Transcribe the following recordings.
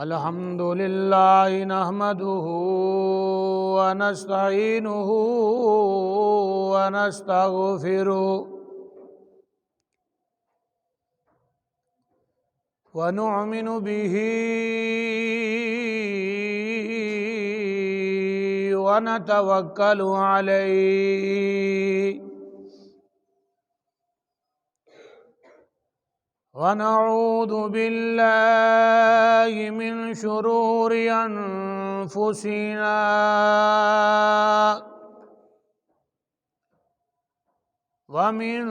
अल्हम्दुलिल्लाह नहमदुहु व नस्तईनुहु व नस्तगफिरुहु व नुअमिनु बिही व नतवक्कलु अलैहि व नऊज़ु बिल्लाहि मिन शुरूरि अनफुसिना व मिन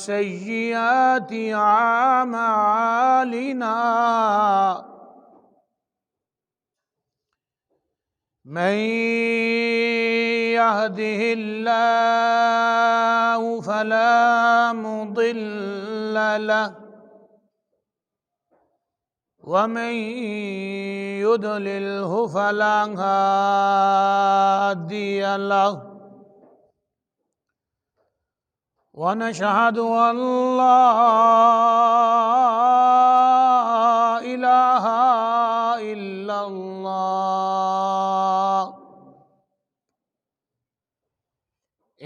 सय्यिआति आमालिना मन यहदिहिल्लाहु फला मुदिल्ल लहु व मन युद्लिल्हु फला हादिय लहु व नशहदु अल्ला इलाहा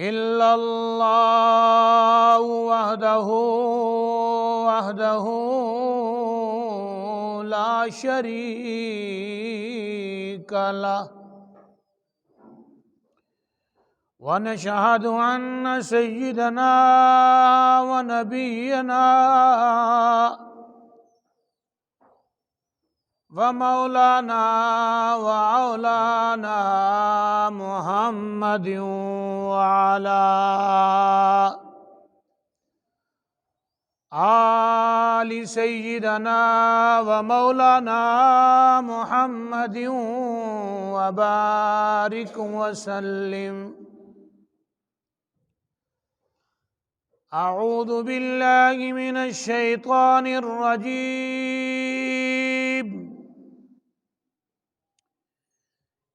इल्लल्लाहु वहदहु ला शरीक लहु व नशहदु अन्न सय्यिदना व नबियना व मौलाना व औलाना मुहम्मद व अला आलि सय्यिदना व मौलाना मुहम्मद व बारिक व सल्लिम। अऊज़ु बिल्लाहि मिनश शैतानिर रजीम।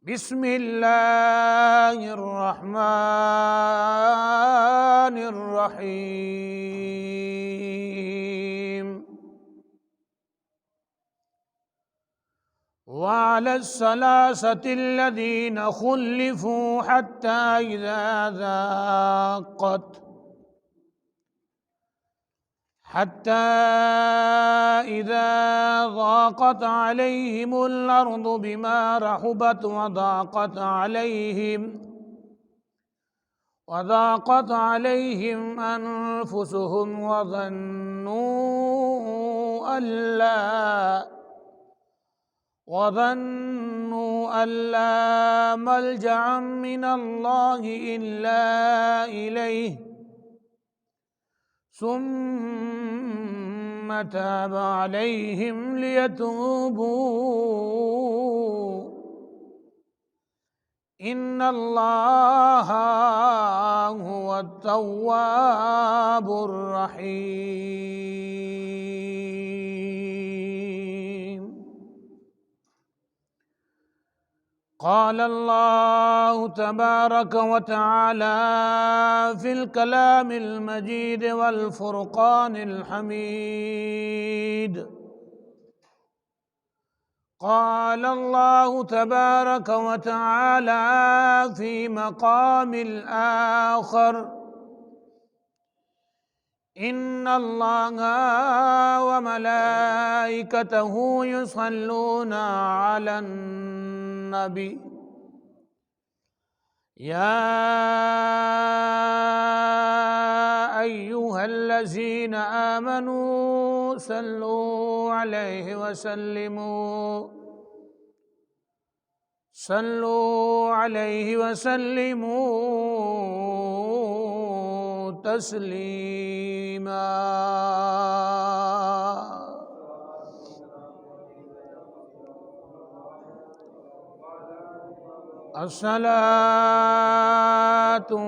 बिस्मिल्लाहिर रहमानिर रहीम। व अलस सलासतिल्लज़ीना खुल्लिफू हत्ता इज़ा ज़ाक़त अलैहिमुल अर्दु बिमा रहुबत व ज़ाक़त अलैहिम अनफुसुहुम व ज़न्नू अल्ला मल्जअ मिनल्लाहि इल्ला इलैहि सुम्म ताब अलैहिम लियतूबू इन्नल्लाहा हुवत तव्वाबुर रहीम। क़ाल अल्लाहु तबारक व तआला फ़िल कलामिल मजीद वल फ़ुरक़ानिल हमीद। क़ाल अल्लाहु तबारक व तआला फ़ी मक़ामिल आख़र इन्नल्लाहा व मलाइकतहु युसल्लूना अलन नबी या अय्युहल्लज़ीना आमनू सल्लू अलैहि व सल्लिमू तस्लीमा। अस्सलातु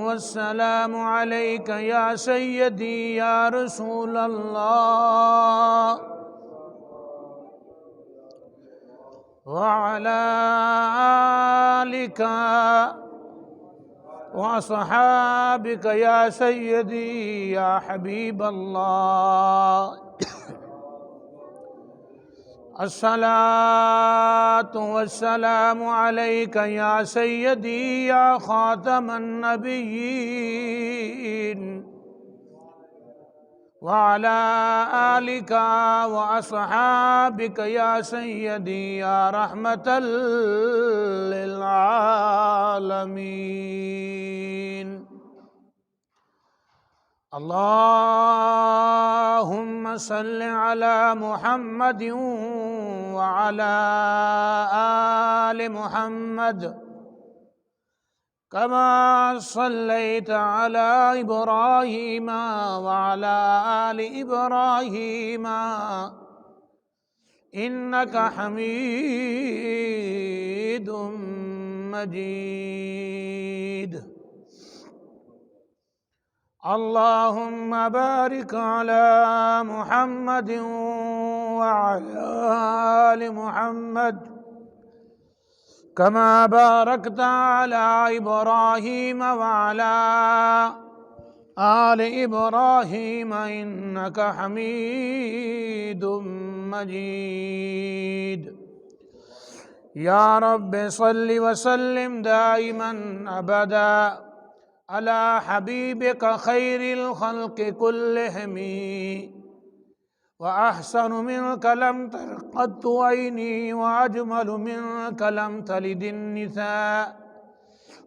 वस्सलामु अलैका या सय्यदी या रसूलल्लाह व अला आलिका व अस्हाबिका या सय्यदी या हबीबल्लाह अस्सलातु वस्सलामु अलैका या सय्यदी या खातमन नबिय्यीन व अला आलिका व अस्हाबिका या सय्यदी या रहमतल लिल आलमीन। अल्लाहुम्मा सल्लि अला मुहम्मदिन व अला आलि मुहम्मद कमा सल्लैता अला इब्राहीम व अला आलि इब्राहीम इन्नका हमीदुम मजीद। अल्लाहुम्मा बारिक अला मुहम्मदिन व अला आलि मुहम्मद कमा बारकता अला इब्राहीम व अला आलि इब्राहीम इन्नका हमीदुम मजीद। या रब्बि सल्लि व सल्लिम दाइमन अबदा अला हबीबिका खैरिल खल्क़ि कुल्लिहिम व अहसनु मिनका लम तरक़त्तु ऐनी व अजमलु मिनका लम तलिदिन निसा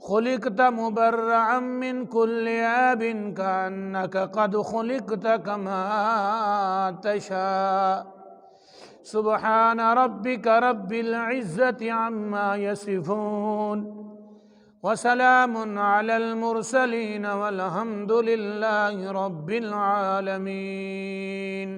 खुलिक़त मुबर्रअन मिन कुल्लि ऐबिन कअन्नका क़द खुलिक़त कमा तशा। सुब्हान रब्बिका रब्बिल इज़्ज़ति अम्मा यसिफ़ून वसलामुन अलल मुरसलीन वल्हम्दुलिल्लाहि रब्बिल आलमीन।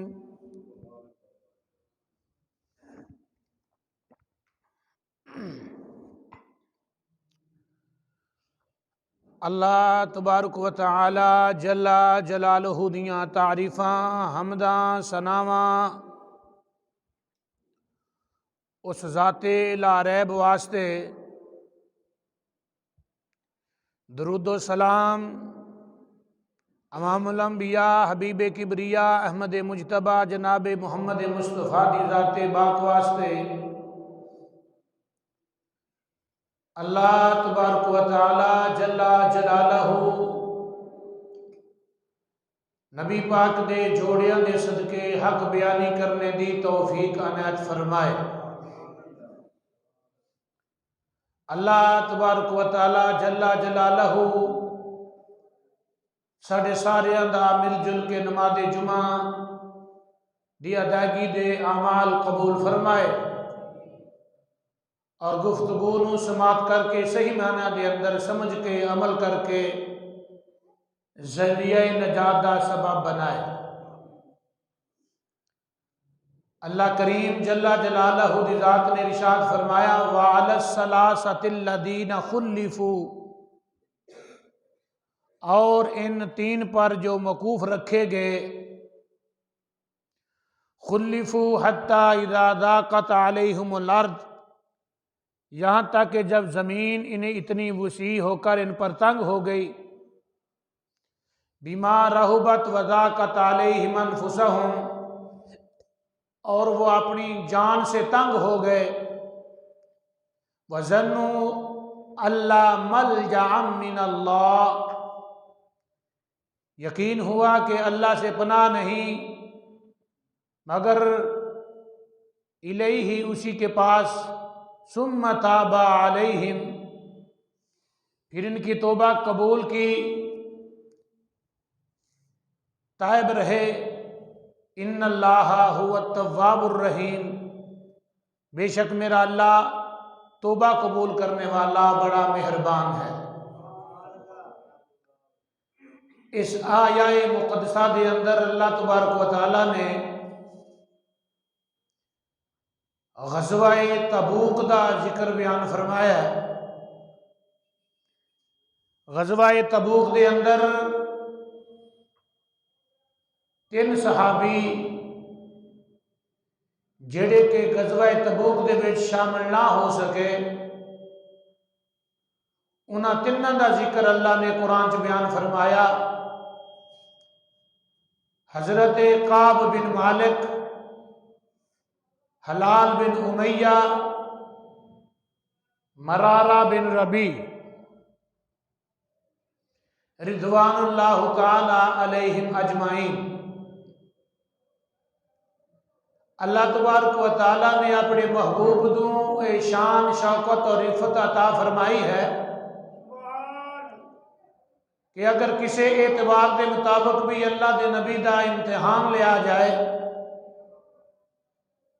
अल्लाह तबारक व तआला जल्ला जलालहू दियां तारीफ़ां हमदां सनावां उस ज़ाते लारैब वास्ते दरूदो सलाम अमामुल अंबिया हबीब किबरिया अहमद मुजतबा जनाब मोहम्मद मुस्तफ़ा दी ज़ाते बाक वास्ते अल्लाह तबारक व तआला जल्ला जलालहू नबी पाक दे जोड़ियां दे सदके हक बयानी करने दी तौफीक अनायत फरमाए। अल्लाह तबारक व तआला जल्ला जलालहू साढ़े सारियां दा मिलजुल के नमाज़े जुमा दी अदायगी दे आमाल कबूल फरमाए और गुफ्तगू नू समाप्त करके सही माना दे अंदर समझ के अमल करके ज़रिया नजात दा सबब बनाए। अल्लाह करीम जल्ला जलालहू दी ज़ात ने इरशाद फरमाया व अलस सलासतिल लदीना खुल्लिफू, और इन तीन पर जो मौकूफ रखे गए, खुल्लिफू हत्ता इज़ा ज़ाक़त अलैहिमुल अर्द, यहाँ तक कि जब ज़मीन इन्हें इतनी वसी होकर इन पर तंग हो गई, बिमा रहुबत व ज़ाक़त अलैहिम अनफुसहुम, और वो अपनी जान से तंग हो गए, वज़न्नु अल्ला मल्जा मिनल्लाह, यकीन हुआ कि अल्लाह से पनाह नहीं मगर इलैहि, उसी के पास, सुम्मा ताबा अलैहिम, फिर इनकी तौबा कबूल की, ताइब रहे। इन्नल्लाहा हुवा तव्वाबुर रहीम, बेशक मेरा अल्लाह तौबा कबूल करने वाला बड़ा मेहरबान है। इस आयाए मुक़द्दसा के अंदर अल्लाह तबारक व तआला ने ग़ज़वाए तबूक का जिक्र बयान फरमाया। ग़ज़वाए तबूक के अंदर 3 सहाबी जेड़े के ग़ज़वाए तबूक दे विच शामिल ना हो सके, उन्हां तिन्हां दा जिक्र अल्लाह ने कुरान च बयान फरमाया। हज़रत काब बिन मालिक, हलाल बिन उमैया, मरारा बिन रबी रिज़वानुल्लाह ताला अलैहिम अजमाइन। अल्लाह तबारक व तआला ने अपने महबूब दूं शान शौकत और इफ़्फ़त अता फरमाई है कि अगर किसी एतबार के मुताबिक भी अल्लाह के नबी का इम्तिहान लिया जाए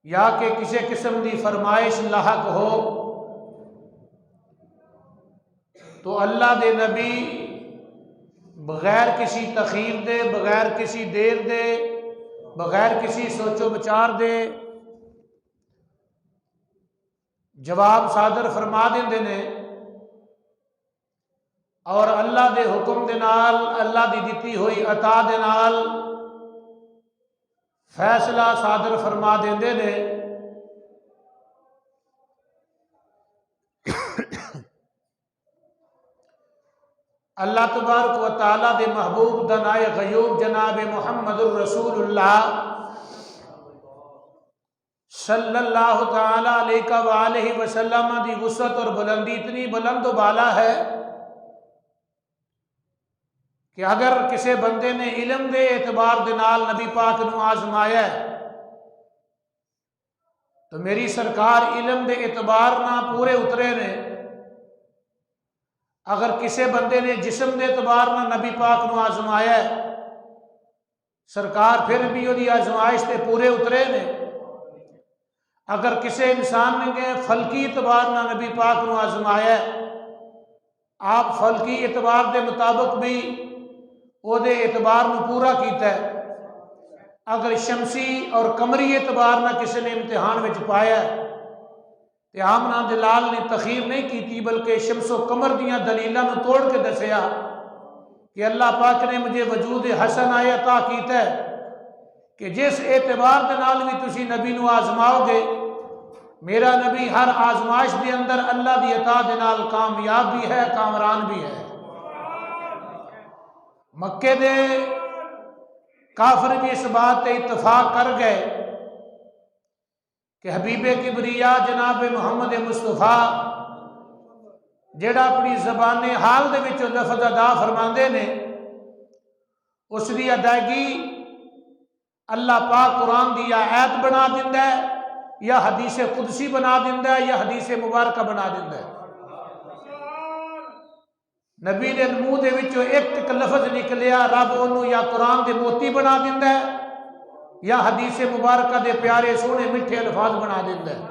या कि किसी किस्म की फरमाइश लाहक हो तो अल्लाह के नबी बगैर किसी तखीर दे, बगैर किसी देर दे, बगैर किसी सोचो विचार दे जवाब सादर फरमा देंदे ने और अल्लाह के हुक्म दे नाल, अल्लाह की दिती हुई अता दे नाल फैसला सादर फरमा देंदे ने। अल्लाह तबारक व तआला दे महबूब दनाए गयूब जनाब मुहम्मदुर रसूलुल्लाह सल्लल्लाहु तआला अलैहि वसल्लम दी वुसअत और बुलंदी इतनी बुलंद व बाला है कि अगर किसी बंदे ने इलम के एतबार दे नाल नबी पाक नूं आजमाया तो मेरी सरकार इलम के एतबार ना पूरे उतरे ने। अगर किसी बंदे ने जिस्म के एतबार ना नबी पाक नूं आजमाया सरकार फिर भी उसकी आजमाइश से पूरे उतरे ने। अगर किसी इंसान ने फलकी एतबार ना नबी पाक नूं आजमाया आप फलकी एतबार के मुताबिक भी ओदे एतबार में पूरा किया। अगर शमसी और कमरी एतबार ना किसी ने इम्तिहान में पाया तो आमना दलाल ने तखीर नहीं की बल्कि शमसो कमर दियाँ दलीलों को तोड़ के दसिया कि अल्लाह पाक ने मुझे वजूद हसन आया अता किया कि जिस एतबार के नाल भी तुसी नबी नूं आजमाओगे मेरा नबी हर आजमाइश के अंदर अल्लाह की अता दे नाल कामयाब भी है, कामरान भी है। मक्के दे काफिर भी इस बात पर इतफाक कर गए कि हबीबे किबरिया जनाब मुहम्मद मुस्तफा जेड़ा अपनी ज़बाने हाल दे विचों लफ्ज़ अदा फरमाते ने उसकी अदायगी अल्लाह पाक कुरान की या आयत बना दिंदा है या हदीस कुदसी बना दिंदा है या हदीस मुबारक बना दिंदा है। नबी ने मूँह दे विचों एक लफ्ज़ निकलिया रब उन्होंने या कुरान के मोती बना दिंदा है या हदीस मुबारक के प्यारे सोहने मिठे अल्फाज बना दिंदा है।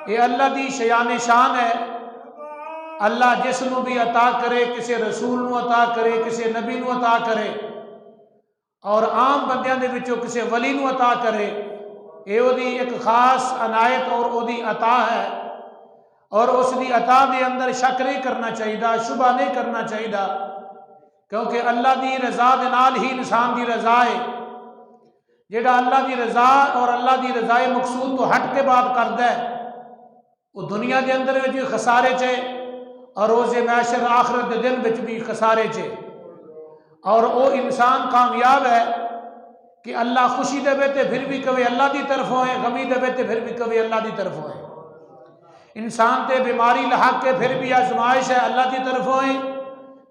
ये अल्लाह की शयान शान है। अल्लाह जिसनों भी अता करे किसी रसूल नूं अता करे किसी नबी नूं अता करे और आम बंदियां दे विचों किसी वली नूं अता करे ये ओदी एक खास अनायत और ओदी अता है और उसकी अता के अंदर शक नहीं करना चाहिए, शुबा नहीं करना चाहिए क्योंकि अल्लाह की रज़ा के नाल ही इंसान की रज़ा है। जेड़ा अल्लाह की रज़ा और अल्लाह की रज़ाए मकसूद तो हट के बात करता है वो दुनिया के अंदर भी खसारे च और रोज़े मैशर आखिरत के दिन में भी खसारे च और वो इंसान कामयाब है कि अल्लाह खुशी देवे तो फिर भी कभी अल्लाह की तरफों है, गमी देवे तो फिर भी कभी अल्लाह की तरफों है। इंसान ते बीमारी लहक के फिर भी आजमाइश है अल्लाह की तरफों है,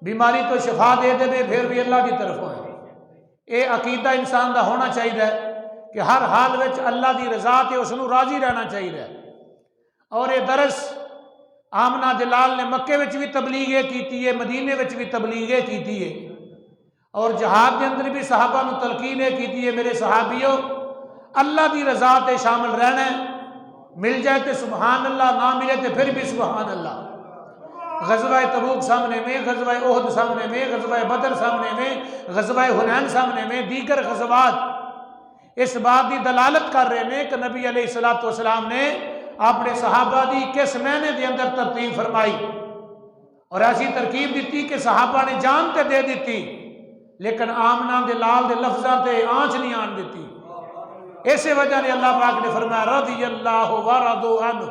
बीमारी तो शफा दे दे फिर भी अल्लाह की तरफों है। ये अकीदा इंसान का होना चाहिए कि हर हाल में अल्लाह की रज़ा ते उसनूं राजी रहना चाहिए। और ये दरस आमना दलाल ने मक्के में भी तबलीग की है, मदीने में भी तबलीग की है और जहाद के अंदर भी सहाबा नूं तलकीन की है मेरे सहाबियों अल्लाह की रज़ा ते शामिल रहना है। मिल जाए तो सुबहान अल्लाह, ना मिले तो फिर भी सुबहान अल्लाह। गज़वाए तबूक सामने में, गज़वाए ओहद सामने में, गज़वाए बदर सामने में, गज़वाए हुनैन सामने में, दीगर गज़वात इस बात की दलालत कर रहे हैं कि नबी अलैहिस्सलातु वस्सलाम ने अपने सहाबा की किस महीने के अंदर तरतीब फरमाई और ऐसी तरकीब दी कि सहाबा ने जान तो दे दी लेकिन आमना दे लाल दे लफ्ज़ां ते आँच नहीं आन दी। इस वजह ने अल्लाह पाक ने फरमाया रज़ियल्लाहु व रज़ू अन्हु,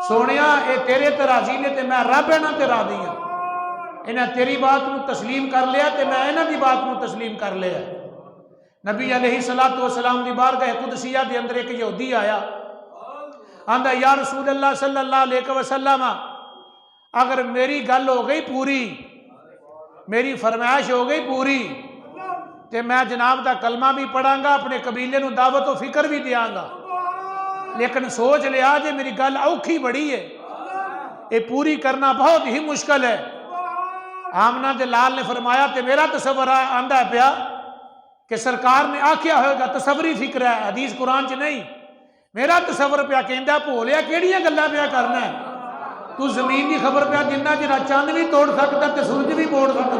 सोनिया ये तेरे ते राजी ने ते मैं रब इन्हां ते राजी हां। इन्हें तेरी बात को तस्लीम कर लिया तो मैं इन्हां दी बात को तस्लीम कर लिया। नबी अलैहिस्सलातु वस्सलाम दी बारगाह कुदसिया दे अंदर एक यहूदी आया, आंदा या रसूल अल्लाह सल्लल्लाहु अलैहि वसल्लम, अगर मेरी गल हो गई पूरी, मेरी फरमाइश हो गई पूरी, तो मैं जनाब दा कलमा भी पढ़ांगा, अपने कबीले नूं दावत व फिक्र भी देंगा, लेकिन सोच लिया जे मेरी गल औखी बड़ी है, ये पूरी करना बहुत ही मुश्किल है। आमना दे लाल ने फरमाया तो मेरा तसव्वुर आंदा पिया कि सरकार ने आख्या होगा, तसव्वुरी फिक्र है, हदीस कुरान च नहीं। मेरा तसव्वुर पिया कहंदा भोलिया केड़ियां गल्लां पिया करना है, तू जमीन की खबर पिया दिना जिहड़ा चंद भी तोड़ सकता ते सूरज भी मोड़ सकता,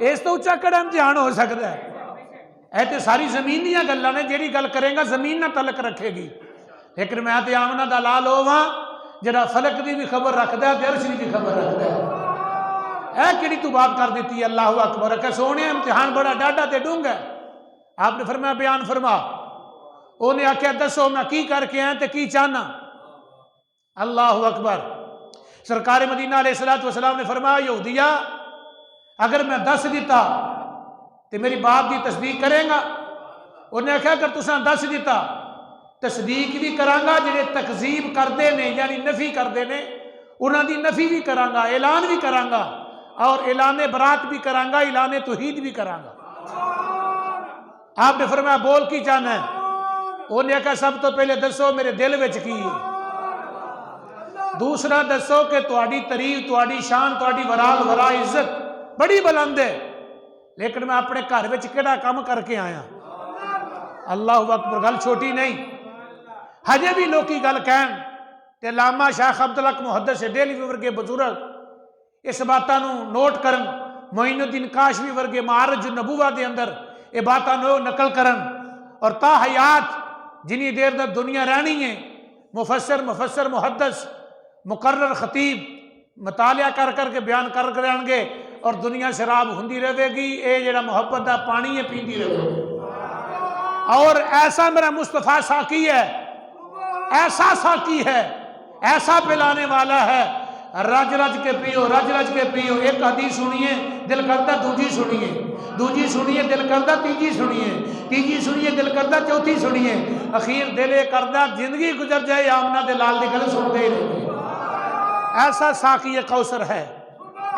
इस तो उच्चा केड़ा इम्तिहान हो सकता है। ऐ ते सारी जमीन दी गल्लां ने, जिहड़ी गल करेगा जमीन ना तलक रखेगी। लेकिन मैं ते आमना दा लाल होवां जिहड़ा फलक की भी खबर रखता है, अर्श की भी खबर रखता है। ऐ किहड़ी तू बात कर दी, अल्लाह अकबर। के सोने इम्तिहान बड़ा डाढ़ा ते डूंगा है। आपने फरमाया बयान फरमा। उन्हें आख्या दसो मैं की करके आया ते की चाहना। अल्लाह अकबर। सरकार मदीना अलैहिस्सलातु वस्सलाम ने फरमाया यहूदिया, अगर मैं दस दिता तो मेरी बात की तस्दीक करेगा। उन्हें आख्या अगर तुसा दस दिता तस्दीक भी करांगा, जिहड़े तकजीब करते ने यानी नफी करते ने उन्हां दी नफी भी करांगा, ऐलान भी करांगा, और ऐलाने बरात भी करांगा, ऐलाने तौहीद भी करांगा। आपने फरमाया बोल की चाहना है। उन्हें आख्या सब तो पहले दसो मेरे दिल विच की है, दूसरा दसो कि तुहाडी तारीफ, तुहाडी शान, तुहाडी वराल वरा इज्जत बड़ी बुलंद है, लेकिन मैं अपने घर विच केड़ा काम करके आया। अल्लाह अकबर। गल छोटी नहीं। हजे भी लोग गल कहन ते लामा शाह अब्दुल हक मुहद्दिस डेलवी वर्गे बजुर्ग इस बातों नोट करन, मोइनुद्दीन काशवी वर्गे मारज नबूवा के अंदर ये बातों नकल करन, और ता हयात जिनी देर तक दुनिया रहनी है मुफस्सर मुहद्दिस मुकर्रर खतीब मतालिया कर करके बयान कर करांगे, और दुनिया शराब हुंदी रहेगी। ये जड़ा मुहब्बत का पानी है पींदी रहेगी। और ऐसा मेरा मुस्तफा साकी है, ऐसा साकी है, ऐसा पिलाने वाला है, रज रज के पियो, रज रज के पियो। एक हदीस सुनिए दिल करता दूजी सुनिए, दूजी सुनिए दिल करता तीजी सुनिए, तीजी सुनिए दिल करता चौथी सुनिए, अखीर दिल करता जिंदगी गुजर जाए आमना दे लाल की गल सुनते ही रहिए। ऐसा साकी कौसर है,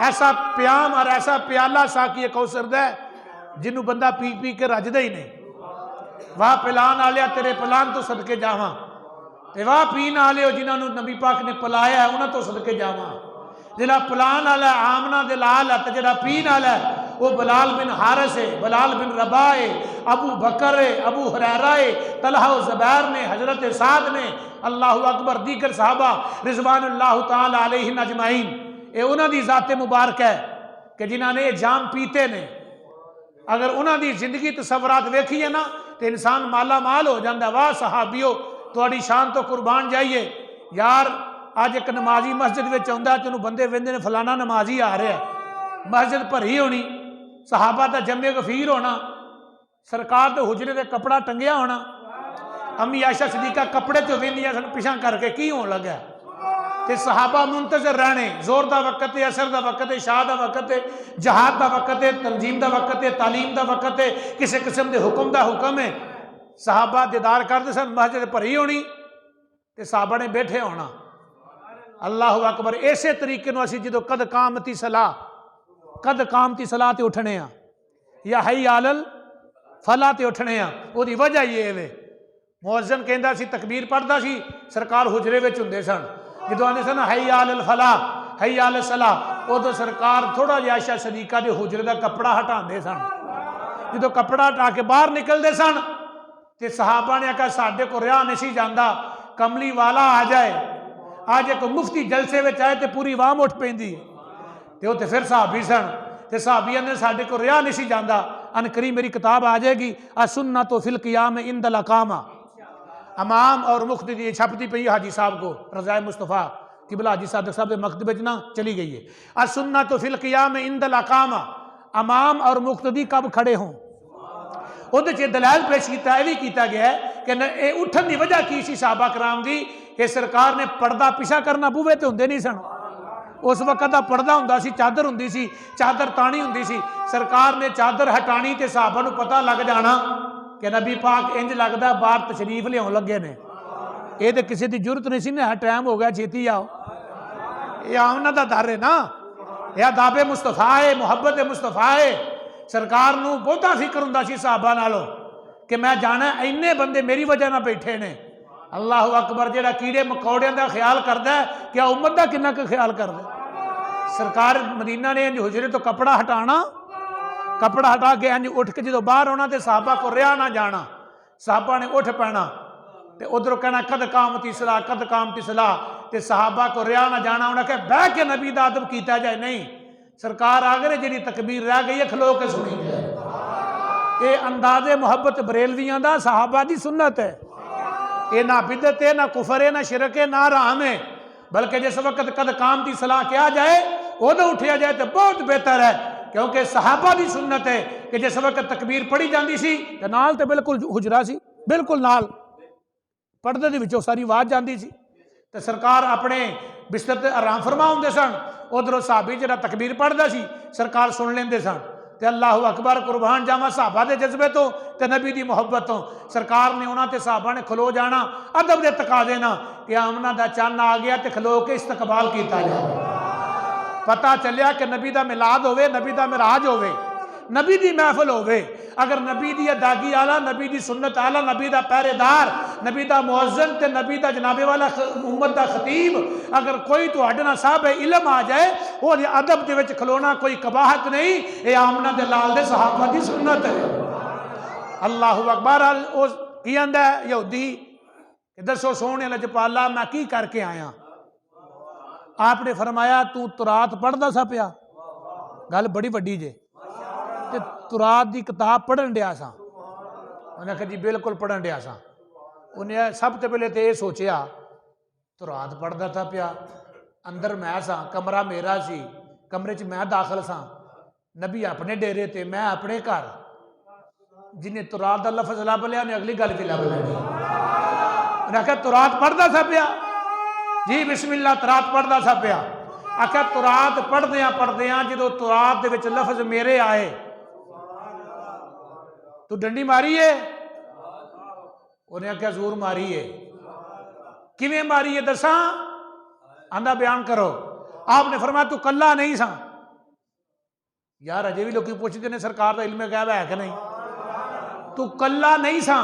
ऐसा प्याम और ऐसा प्याला साकी कौसर दा जिन्हों बंदा पी पी के रजदा ही नहीं। वाह पिलान आलिया तेरे पिलान तो सदके जावां, ते वाह पीन आलियो जिन्होंने नबी पाक ने पिलाया है उन्होंने तो सदके जावां। जिहड़ा पिलान आला आमना दे लाल है, जिहड़ा पीन आला है वो बलाल बिन हारिस है, बलाल बिन रबा है, अबू बकर है, अबू हुरैरा है, तलहा व ज़ुबैर ने, हजरत साद ने, अल्लाह अकबर, दीगर साहबा रिज़वानुल्लाह ताला अलैहिम अजमाइन। ये उन्हां दी ज़ात मुबारक है कि जिन्हां ने जाम पीते ने। अगर उन्हां दी जिंदगी तसव्वुरात वेखिए ना तो इंसान माला माल हो जाता। वाह सहाबियो तुहाडी शान तो कुर्बान जाइए यार। अज एक नमाजी मस्जिद में आउंदा ते उहनूं बंदे वेंदे ने फलाना नमाजी आ रहा है, मस्जिद भरी होनी, सहाबा दा जम्मे गफीर होना, सरकार के हुजरे दे कपड़ा टंगिया होना, अम्मी आयशा सदीका कपड़े चो वेंदियां सन पिछा करके की होने लगा, ते सहाबा मुंतजर रहने। जोर का वक्त है, असर का वक्त है, शाह का वक्त है, जहाद का वक्त है, तंजीम का वक्त है, तालीम का वक्त है, किसी किस्म के हुक्म का हुक्म है। सहाबा दीदार करते सन, मस्जिद भरी होनी ते सहाबा ने बैठे होना। अल्लाह अकबर। इसे तरीके असीं जो कद कामती सलाह ते उठने आ या हई आलल फला ते उठने आ, उसकी वजह ये वे मुअज्जिन कहंदा सी तकबीर पढ़दा सी, सरकार हुजरे विच हुंदे सन, जो आते सन हई आलल फला हई आल सला, उदों सरकार थोड़ा जिहा आयशा सदीका के हुजरे का कपड़ा हटाते सन। जो कपड़ा हटा के बाहर निकलते सन तो सहाबा ने आख्या साडे को रिहा नहीं सी जांदा, कमली वाला आ जाए, आज एक मुफ्ती जलसे में आए तो पूरी वाम उठ पैंदी तो उत्थे फिर सहाबी सन, तो सहाबिया ने साडे को रिहा नहीं सी जांदा। अनकरी मेरी किताब आ जाएगी असुन्ना तो फिल क़ियाम इंदल अकामा, अमाम और मुख्तदी छपती पई हाजी साहब को रज़ाए मुस्तफ़ा किबला हाजी सादक साहब के मकतब ना चली गई है। असुन्ना तो फिल क़ियाम इंदल अकामा, अमाम और मुख्तदी कब खड़े हों, उहदे दलाल पेश किया। यह भी किया गया है कि उठन की वजह की सी सहाबा कराम की कि सरकार ने पर्दा पिछा करना बूहे तो होंगे नहीं सन, उस वक्त का पड़दा हुंदा सी, चादर हुंदी सी, चादर ताणी हुंदी सी। सरकार ने चादर हटानी तो साहबा नूं पता लग जाना कि नबी पाक इंज लगदा बाहर तशरीफ लियाउण लगे ने। ये तो किसी की जरूरत नहीं सी ना, टाइम हो गया छेती आओ। ये उन्हां दा दर है ना, यह दाबे मुस्तफा है, मुहब्बत मुस्तफा है। सरकार नूं बहुता फिक्र हुंदा सी साहबा नालों कि मैं जाना, इन्ने बंदे मेरी वजह ना बैठे ने। अल्लाह अकबर, जेड़ा कीड़े मकौड़ियां का ख्याल करता है, क्या उम्मत का किन्ना क ख्याल करता है। सरकार मदीना ने इंज हुजरे तो कपड़ा हटाना, कपड़ा हटा के इंज उठ के जो बाहर आना तो साहबा को रिहा ना जाना। साहबा ने उठ पैना तो उधरों कहना कद कामती सलाह, कद कामती सलाह, तो साहबा को रिहा ना जाना। उन्हें कहा बह के नबी का अदब किया जाए, नहीं सरकार आ गए, जी तकबीर रह गई है खलो के सुनी जाए। ये अंदाजे मुहब्बत बरेलवियां दा साहबा की सुन्नत है। ये ना बिदत है, ना कुफर है, ना शिरक है, ना हराम है। बल्कि जिस वक्त कद काम की सलाह किया जाए उदों उठिया जाए तो बहुत बेहतर है, क्योंकि सहाबा की सुन्नत है कि जिस वक्त तकबीर पढ़ी जाती सी तो नाल तो बिल्कुल हुजरा सी, बिल्कुल नाल पढ़दे दे विचों सारी आवाज़ जाती सी। तो सरकार अपने बिस्तर ते आराम फरमा होंदे सन, उधरों साहबी जरा तकबीर पढ़दा सी, सरकार सुन लेंदे सन। तो अल्लाह अकबर, कुरबान जावा साहबा के जज्बे तो नबी की मुहब्बत तो। सरकार ने उन्होंने ते साहबा ने खलो जाना अदब के तकाजे ना कि आमना का चन्न आ गया तो खलो के इस्तकबाल किया जाए। पता चलिया कि नबी का मिलाद होवे, नबी का मिराज होवे, नबी की महफिल होवे। अगर नबी की अदागी आला, नबी की सुन्नत आला, नबी का पहरेदार, नबी का मुअज्जिन ते नबी का जनाबे वाला उम्मत का खतीब, अगर कोई तुहाडे नाल साहब इलम आ जाए, वो अदब के विच खलोना कोई कबाहत नहीं। ये आमना दे लाल दे सहाबा की सुन्नत है। अल्लाह अकबर। उस की आंदा है यहूदी, दसो सोहने लजपाला मैं की करके आया। आपने फरमाया तू तुरात पढ़दा सा पिया, गल बड़ी वड्डी जे, ते तुरात की किताब पढ़न दिया सा। उन्हें आखिया जी बिल्कुल पढ़न दिया सा। उन्हें सब तो पहले तो यह सोचिया तुरात पढ़दा था पिया, अंदर मैं सा, कमरा मेरा सी, कमरे च मैं दाखिल सा, नबी अपने डेरे ते मैं अपने घर। जिन्हें तुरात का लफज लभ लिया उन्हें अगली गल की लभ लैनी। उन्हें आखिया तुरात पढ़दा सा पिया, जी बिस्मिल्लाह तुरात पढ़दा सा पिया। आखिया तुरात पढ़दिया जो तुरात दे विच लफज मेरे आए, तू डंडी मारी है? उन्हें आख्या जरूर मारी है। किवें मारी है दसा? आंदा बयान करो। आपने फरमाया तू कला नहीं सा। यार अजे भी लोग पूछते हैं सरकार का इल्म गैब है कि नहीं? तू कला नहीं सा,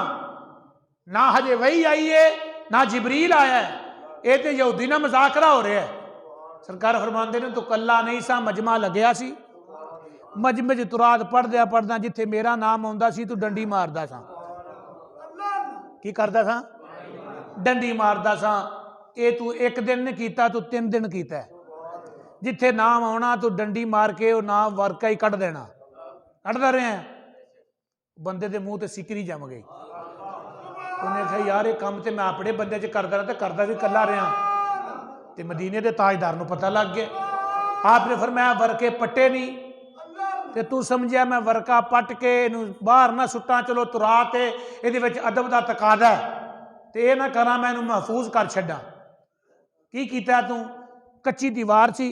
ना हजे वही आई है ना जिबरील आया है, ये तो यहूदी ना मजाकरा हो रहा है। सरकार फरमाते ने तू कला नहीं सा, मजमा लग्या सी, मजमे च तुरात पढ़दा जिथे मेरा नाम आंदा सी तू डंडी मारदा सा। की करदा सा? डंडी मारदा सा। ये तू एक दिन नहीं कीता, तू 3 दिन कीता है। जिथे नाम आना तू डंडी मार के वो नाम वर्का ही कढ़ देना। कढ़दा रहे हैं, बंदे के मूँह ते सिकरी जम गई। उन्हें कहा यार ये काम तो मैं अपने बंदे च करदा रहा, तो करदा भी कला रहा। तो मदीने के ताजदार को पता लग गया। आपने फरमाया वर्के पट्टे नहीं, तो तू समझिया मैं वर्का पट के बाहर ना सुट्टा, चलो तुरात है ये अदब का तकादा है, तो यह ना करा मैं महफूज कर छड्डा। की कीता तू? कच्ची दीवार सी,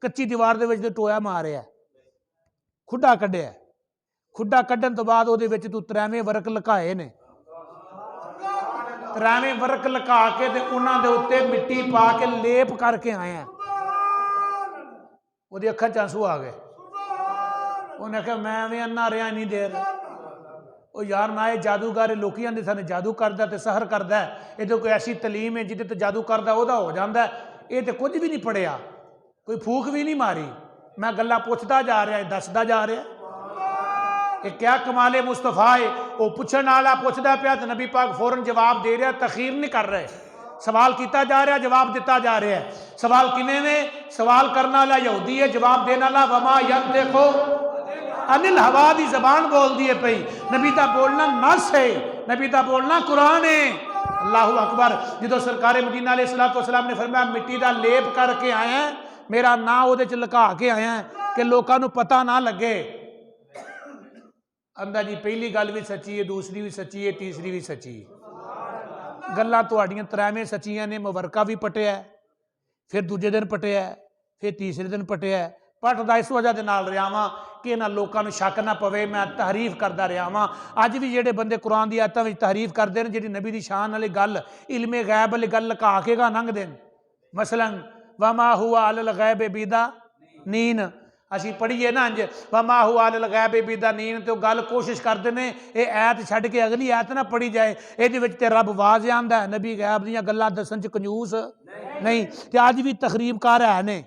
कच्ची दीवार दे विच टोया मारिया, खुड्डा कढ़िया, खुड्डा कढ़न तो बाद उहदे विच तू 3वें वर्क लुकाए ने, 3वें वर्क लुका के ते उन्हां दे उत्ते मिट्टी पा के लेप करके आया। उहदी अखां च आंसू आ गए। उन्हें कहा मैं भी अन्ना रहा इन्नी देर। वो यार ना ये जादूगर लोग आते सन जादू करदा ते सहर करदा, ये तो कोई ऐसी तलीम है जिदे तो जादू करदा वह हो जाता है। ये तो कुछ भी नहीं पढ़िया, कोई फूक भी नहीं मारी। मैं गल्लां पुछदा जा रहा, दसदा जा रहा। ये क्या कमाले मुस्तफा है। वो पुछण वाला पुछदा पिया तो नबी पाक फौरन जवाब दे रहा, तखीर नहीं कर रहे। सवाल किया जा रहा, जवाब दिता जा रहा है। सवाल किवें में? सवाल करने वाला यहूदी है, जवाब देने वाला वमा यंतिकु अनिल हवा की जबान बोल दी है पई। नबी का बोलना नस है, नबी का बोलना कुरान है। अल्लाह अकबर। जो सरकार मदीना अलैहिस्सलाम ने फरमाया मिट्टी का लेप करके आया, मेरा ना वो लुका के आया कि लोगों को पता ना लगे। आंदा जी पहली गल भी सच्ची है, दूसरी भी सच्ची है, तीसरी भी सच्ची है। गल्लां तुहाड़ियां 3वें सच्चियां ने। मुबरका भी पटिया, फिर दूजे दिन पटिया, फिर तीसरे दिन पटिया। पटदा इस वजह के नाल रहा वां कि इन्हां लोकां नूं शक ना पवे, मैं तहरीफ करता रहा वां। अज भी जिहड़े बंदे कुरान की आयतां विच तहरीफ करते हैं, जिहड़ी नबी की शान वाली गल, इल्मे गैब वाली गल लुका के गा लंघदे ने। मसलन वमा हुआ अलल गैब बिदा नीन, असीं पढ़ीए ना इंज वमा हुआ अलल गैब बिदा नीन, तो गल कोशिश करते हैं ये ऐत छड्ड के अगली ऐत ना पढ़ी जाए, ये रब वाज़ आंदा है, नबी गैब दीयां गल्लां दस्सण च कंजूस नहीं। तो अज भी तकरीबकार है ने,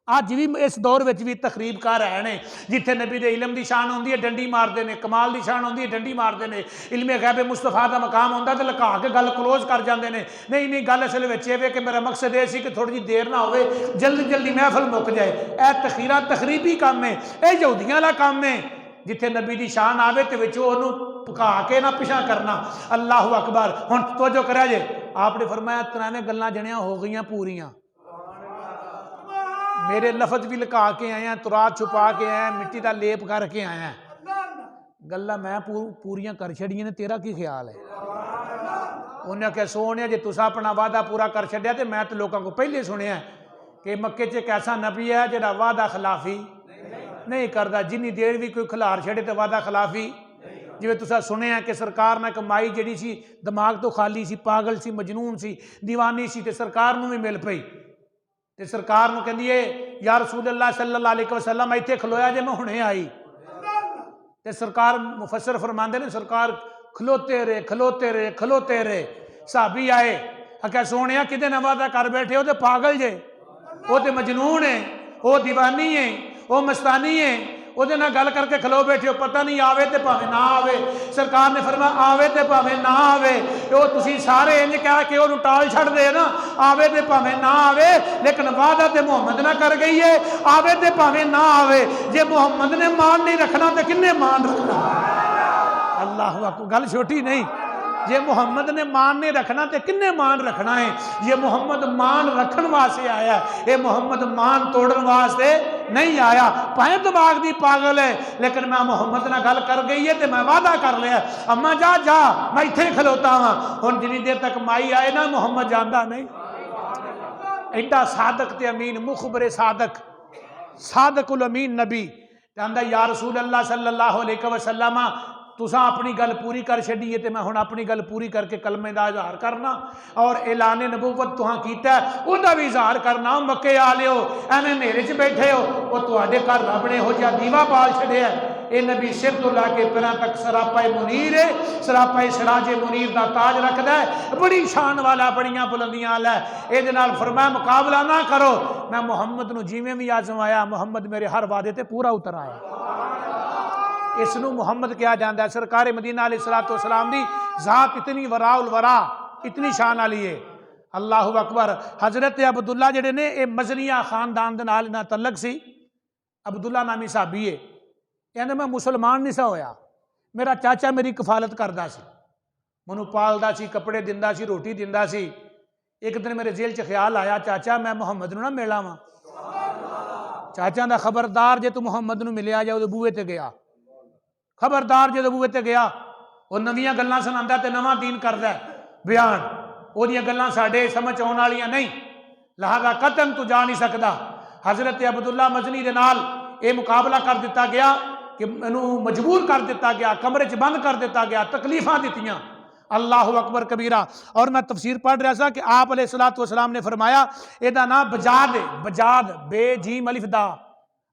अज भी इस दौर में भी तकरीबकार है ने, जिथे नबी दे इलम की शान होंदी है डंडी मारते हैं, कमाल की शान होंदी है डंडी मारते हैं, इल्मे गैब मुस्तफा का मकाम होंदा तो लुका के गल क्लोज कर जाते हैं। नहीं नहीं, गल असल में ये कि मेरा मकसद ये सी कि थोड़ी जी देर ना हो, जल्दी जल्दी महफल मुक जाए। यह तखीरा तकरीबी काम है, यह यहूदियां वाला काम है। जिथे नबी की शान आवे तो विचों पका के ना पिछा करना। अल्लाह अकबर। हुण तवज्जो करा जे, आपने फरमाया 93 गल्लां जणियां हो गई पूरियां, मेरे लफज भी लुका के आए हैं, तुरात छुपा के आए हैं, मिट्टी का लेप करके आए हैं, गल्लां मैं पूरियां कर छड़ियां ने, तेरा की ख्याल है? उन्हें आख्या सोने जे तुसा अपना वादा पूरा कर छड्या तो मैं तो लोगों को पहले सुनिया कि मक्के च एक ऐसा नबी है जिहड़ा वादा खिलाफी नहीं करता, जिन्नी देर भी कोई खिलार छड़े तो वादा खिलाफी। जिवें तुसा सुनिया कि सरकार ने कमाई जिहड़ी सी दिमाग तो खाली सी, पागल सी, मजनून सी, दीवानी सी, तो सरकार नूं भी मिल पई ते सरकार नूं कहंदी है या रसूल अल्लाह सल्लल्लाहु अलैहि वसल्लम इत्थे खलोया जे, मैं हुणे आई। ते सरकार मुफस्सर फरमांदे ने सरकार खलोते रहे खलोते रहे खलोते रहे। साहबी आए, आख्या सोने किदे नाल वादा कर बैठे हो, तो पागल जे, वो तो मजनून है, वो दीवानी है, वो मस्तानी है, ਉਹਦੇ ਨਾਲ गल करके खलो बैठे हो, पता नहीं आवे तो भावें ना आवे। सरकार ने फरमाया आवे तो भावें ना आवे, वो तुसीं सारे इंज कह के उन्होंने टाल छड्डदे ना, आवे तो भावें ना आवे, लेकिन वादा तो मुहम्मद ना कर गई है, आवे तो भावें ना आवे। जे मुहम्मद ने मान नहीं रखना तो किन्ने मान रखना? अल्लाह अकबर। गल छोटी नहीं, जे मुहम्मद ने मान नहीं रखना तो किन्ने मान रखना है? ये मुहम्मद मान रखने वास्ते आया, ये मुहम्मद मान तोड़न वास्ते नहीं आया। भावें दिमाग दी पागल है, लेकिन मैं मुहम्मद नाल गल कर गई है तो मैं वादा कर लिया, अम्मा जा जा मैं इत्थे खलोता हाँ। हुण जिन्नी देर तक माई आए ना मुहम्मद जांदा नहीं। एडा सादक ते अमीन, मुखबरे सादक, सादकुल अमीन नबी कहंदा या रसूल अल्लाह सल्लल्लाहु अलैहि वसल्लम तुसा अपनी गल पूरी कर छड़ी है, तो मैं हुण अपनी गल पूरी करके कलमे का इजहार करना और ऐलान नबूवत तुहां कीता उहदा भी इजहार करना। मक्के आ लियो, एवें नेरे च बैठे हो, वो तुहाडे घर रब ने इहो जिहा दीवा बाल छड़िया। ये नबी सिर तो लैके पैरां तक सरापा मुनीर है, सरापा सिराजे मुनीर का ताज रखता है, बड़ी शान वाला, बड़ियां बुलंदियां वाला है। ये फरमाया मुकाबला ना करो, मैं मुहम्मद नूं जिवें भी आजमाया, मुहम्मद मेरे हर वादे ते पूरा उतर आया। इसनूं मुहम्मद कहा जाता है। सरकार मदीना अलैहिस्सलातु वस्सलाम दी जात इतनी वराउल वरा, इतनी शान वाली है। अल्लाह अकबर। हजरत अब्दुल्ला जिहड़े ने ये मजनिया खानदान दे नाल इन्हां तलक सी। अब्दुल्ला नामी साहबी है, कहंदे मैं मुसलमान नहीं सा होया, मेरा चाचा मेरी कफालत करदा सी, मैनूं पालदा सी, कपड़े दिंदा सी, रोटी दिंदा सी। एक दिन मेरे जेल च ख्याल आया चाचा मैं मुहम्मद नूं ना मिला वां। चाचा दा खबरदार जे तू मुहम्मद नूं मिलिया जाए, उहदे बूहे ते गया, खबरदार जो बूहे ते गया, वो नवीं गल्लां सुनांदा ते नवां दीन करदा बयान, ओहदियां गल्लां साडे समझ आउण वालियां नहीं, लिहाजा कतन तू जा नहीं सकदा। हजरत अब्दुल्ला मजनी दे नाल ये मुकाबला कर दिता गया कि इहनूं मजबूर कर दिता गया, कमरे च बंद कर दिता गया, तकलीफां दित्तियां। अल्लाह अकबर कबीरा। और मैं तफसीर पढ़ रहा था कि आप अलैहिस्सलातु वस्सलाम ने फरमाया इहदा नाम बजाद है, बजाद बे जीम अलिफ दा,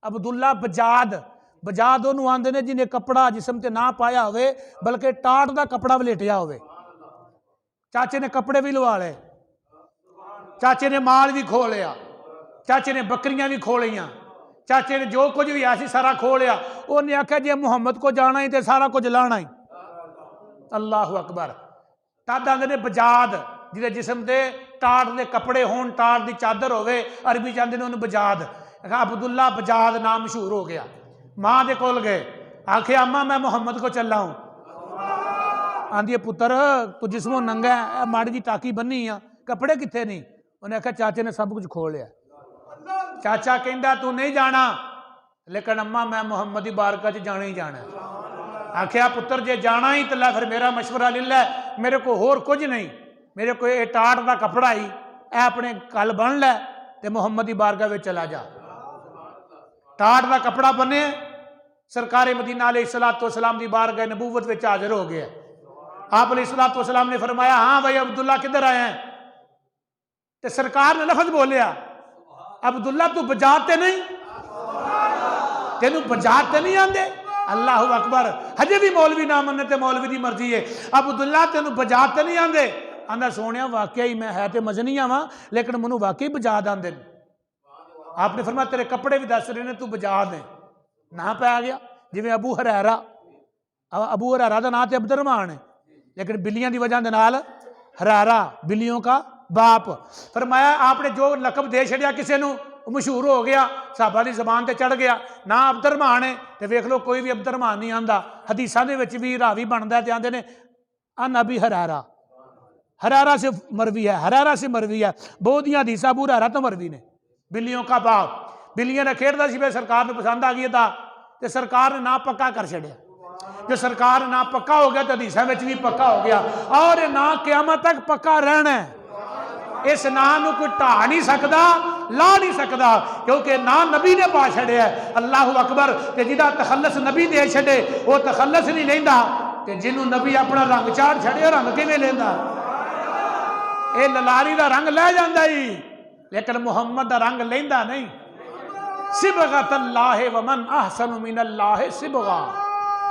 अब्दुल्ला बजाद। बजाद उन्होंने आंदे ने जिन्हें कपड़ा जिसम ते ना पाया होवे, बल्कि टाट का कपड़ा वलेटिया होवे। चाचे ने कपड़े भी लवा ले, चाचे ने माल भी खो लिया, चाचे ने बकरियां भी खो लिया, चाचे ने जो कुछ भी ऐसी सारा खो लिया। उन्हें आख्या जे मुहम्मद को जाना ही तो सारा कुछ लाना ही। अल्लाह अकबर। तद आंदे ने बजाद जिहदे जिसम ते टाट के कपड़े होण, टाट की चादर होवे, अरबी चाहते हैं उन्होंने बजाद। अब्दुल्ला बजाद नाम मशहूर हो गया। माँ दे कोल गए, आखे अम्मा मैं मुहम्मद को चला हूँ। आंदी पुत्र तू जिसमों नंगा है, माड़ी जी टाकी बनी आ, कपड़े कितने नहीं? उन्हें आख्या चाचे ने सब कुछ खो लिया। चाचा कहता तू नहीं जाना, लेकिन अम्मा मैं मुहम्मद की बारगाह च जाना ही जाना। आख्या पुत्र जे जाना ही तो लै फिर मेरा मशवरा ले लै, मेरे को होर कुछ नहीं, मेरे को ये टाट का कपड़ा ही, ए अपने कल बन लै, ते मुहम्मद की बारगाह में चला जा। टाट का कपड़ा बने सरकार मदीना अलैहिस्सलाम की बारगाह नबूवत में हाजिर हो गया। आप अलैहिस्सलाम ने फरमाया, हाँ भाई अब्दुल्ला किधर आए हैं? तो सरकार ने लफज बोलिया, अब्दुल्ला तू बजाते नहीं, तेनू बजाते नहीं आंदे? अल्लाह अकबर। हजे भी मौलवी ना मन्ने ते मौलवी की मर्जी है। अब्दुल्ला तेनू बजाते नहीं आंदे? आंदा सोनिया वाकई ही मैं है तो मजनिया वा, लेकिन मैनू वाकई बजा आंदे। आपने फरमाया तेरे कपड़े भी दस रहे ने, तू बजा दे। ना पै गया जिवें अबू हरैरा का नाम तो अब्दुर्रहमान है, लेकिन बिल्लियां की वजह के नाल हरैरा, बिल्लियों का बाप। फरमाया आपने जो लकब दे छड़िया किसी को, मशहूर हो गया, साहबा की जबान से चढ़ गया ना अब्दुर्रहमान है। तो वेख लो कोई भी अब्दुर्रहमान नहीं आंदा। हदीसां दे विच भी रावी बनता है, आंदे ने अन अबी हरैरा, हरैरा से मरवी है, हरैरा से मरवी है। बहुत ही हदीसा अबू हरैरा तो मरवी ने। बिल्लियों का बाप, बिल्लियां ने खेड़ता सी, सरकार ने पसंद आ गई था तो सरकार ने ना पक्का कर छड़िया। जो सरकार ना पक्का हो गया तो हदीसां विच भी पक्का हो गया, और ना क़यामत तक पक्का रहना है। इस नाम कोई ढा नहीं सकता, ला नहीं सकता, क्योंकि ना नबी ने पा छड़िया। अल्लाह अकबर। तो जिहदा तखल्लस नबी दे छड़े वो तखल्लस नहीं लेंदा, ते जिन्हों नबी अपना रंग चाड़ छड़े रंग किवें लेंदा? ये ललारी का रंग लै जांदा ही, लेकिन मुहम्मद का रंग लेंदा नहीं। सिबगतल्लाहि वमन अहसनु मिनल्लाहि सिबगा।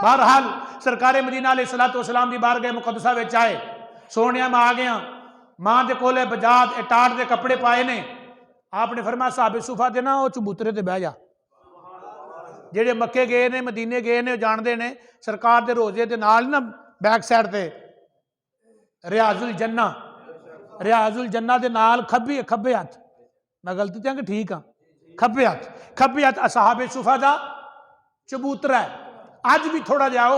बहरहाल सरकार मदीना अलैहिस्सलाम की बारगाह मुकद्दसा विच आए। सोनिया मैं आ गया, मां के कोले बजात टाट के कपड़े पाए ने। आपने फरमाया साहबे सुफा दे ना वो चबूतरे ते बह जा। जेडे मक्के गए ने, मदीने गए ने, जानते ने सरकार के रोजे के नाल ना बैक साइड ते रियाजुल जन्ना, रियाजुल जन्ना के नाल खब्बे हथ, मैं गलती तो कि ठीक हाँ, खब्बे हथ असहाबे सुफा का चबूतरा है। अज भी थोड़ा जाओ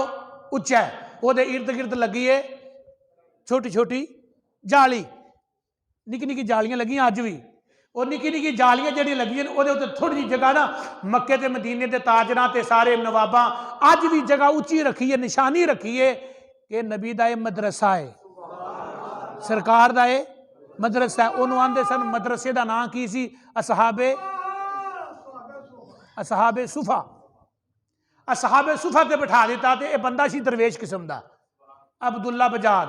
उच्चा है, वो इर्द गिर्द लगी है छोटी छोटी जाली, निकी निकी जालियां लगी अज भी। और निकी निकी जालियां जी लगी वो थोड़ी जी जगह ना मक्के ते मदीने के ताजरां ते सारे नवाबां अज भी जगह उच्ची रखी है, निशानी रखी है कि नबी का यह मदरसा है, सरकार का यह मदरसा है। उन्होंने आंदे सन, मदरसे का नाम की सी? असहाबे सुफा। असहाबे सुफा ते बिठा दिता। तो यह बंदा सी दरवेश किस्म का अब्दुल्ला बजाद।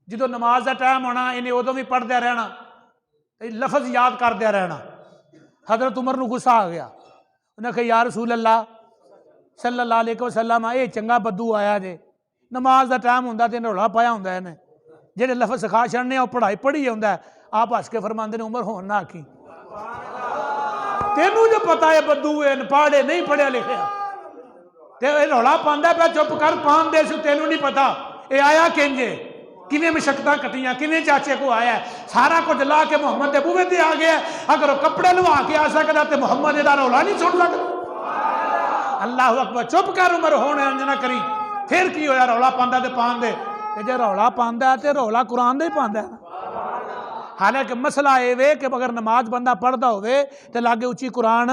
जो नमाज का टाइम होना इन्हें उदों भी पढ़द्या रहना, लफज याद करद्या रहना। हजरत उमर नूं गुस्सा आ गया, उन्हें कहा या रसूल अल्लाह सल्लल्लाहु अलैहि वसल्लम ये चंगा बद्दू आया जे, नमाज का टाइम होंदा ते रौला पाया होंदा इन्हें, जेडे लफज सिखा छड़ने वो पढ़ाई पढ़ी आउंदा। आप हस के फरमांदे ने उमर होन ना आखी, तेनू जो पता है बद्दू है, पढ़े नहीं पढ़िया लिखिया, ते रौला पांदा पे, चुप कर पान दे, तेनू नहीं पता ये आया किंजे, किवें मशक्कतां कटियां, किवें चाचे को आया, सारा कुछ ला के मुहम्मद के बूहे ते आ गया। अगर वो कपड़े लुहा के आ सकता तो मुहम्मद दा रौला नहीं सुन सकता। अल्लाह अकबर। चुप कर उमर, होने अंज ना करी। फिर की होया? रौला पांदा ते पान दे, जे रौला पांदा तो रौला कुरान दे ही पांदा। हालांकि मसला ये वे कि अगर नमाज बंदा पढ़ता होवे तो लागे उची कुरान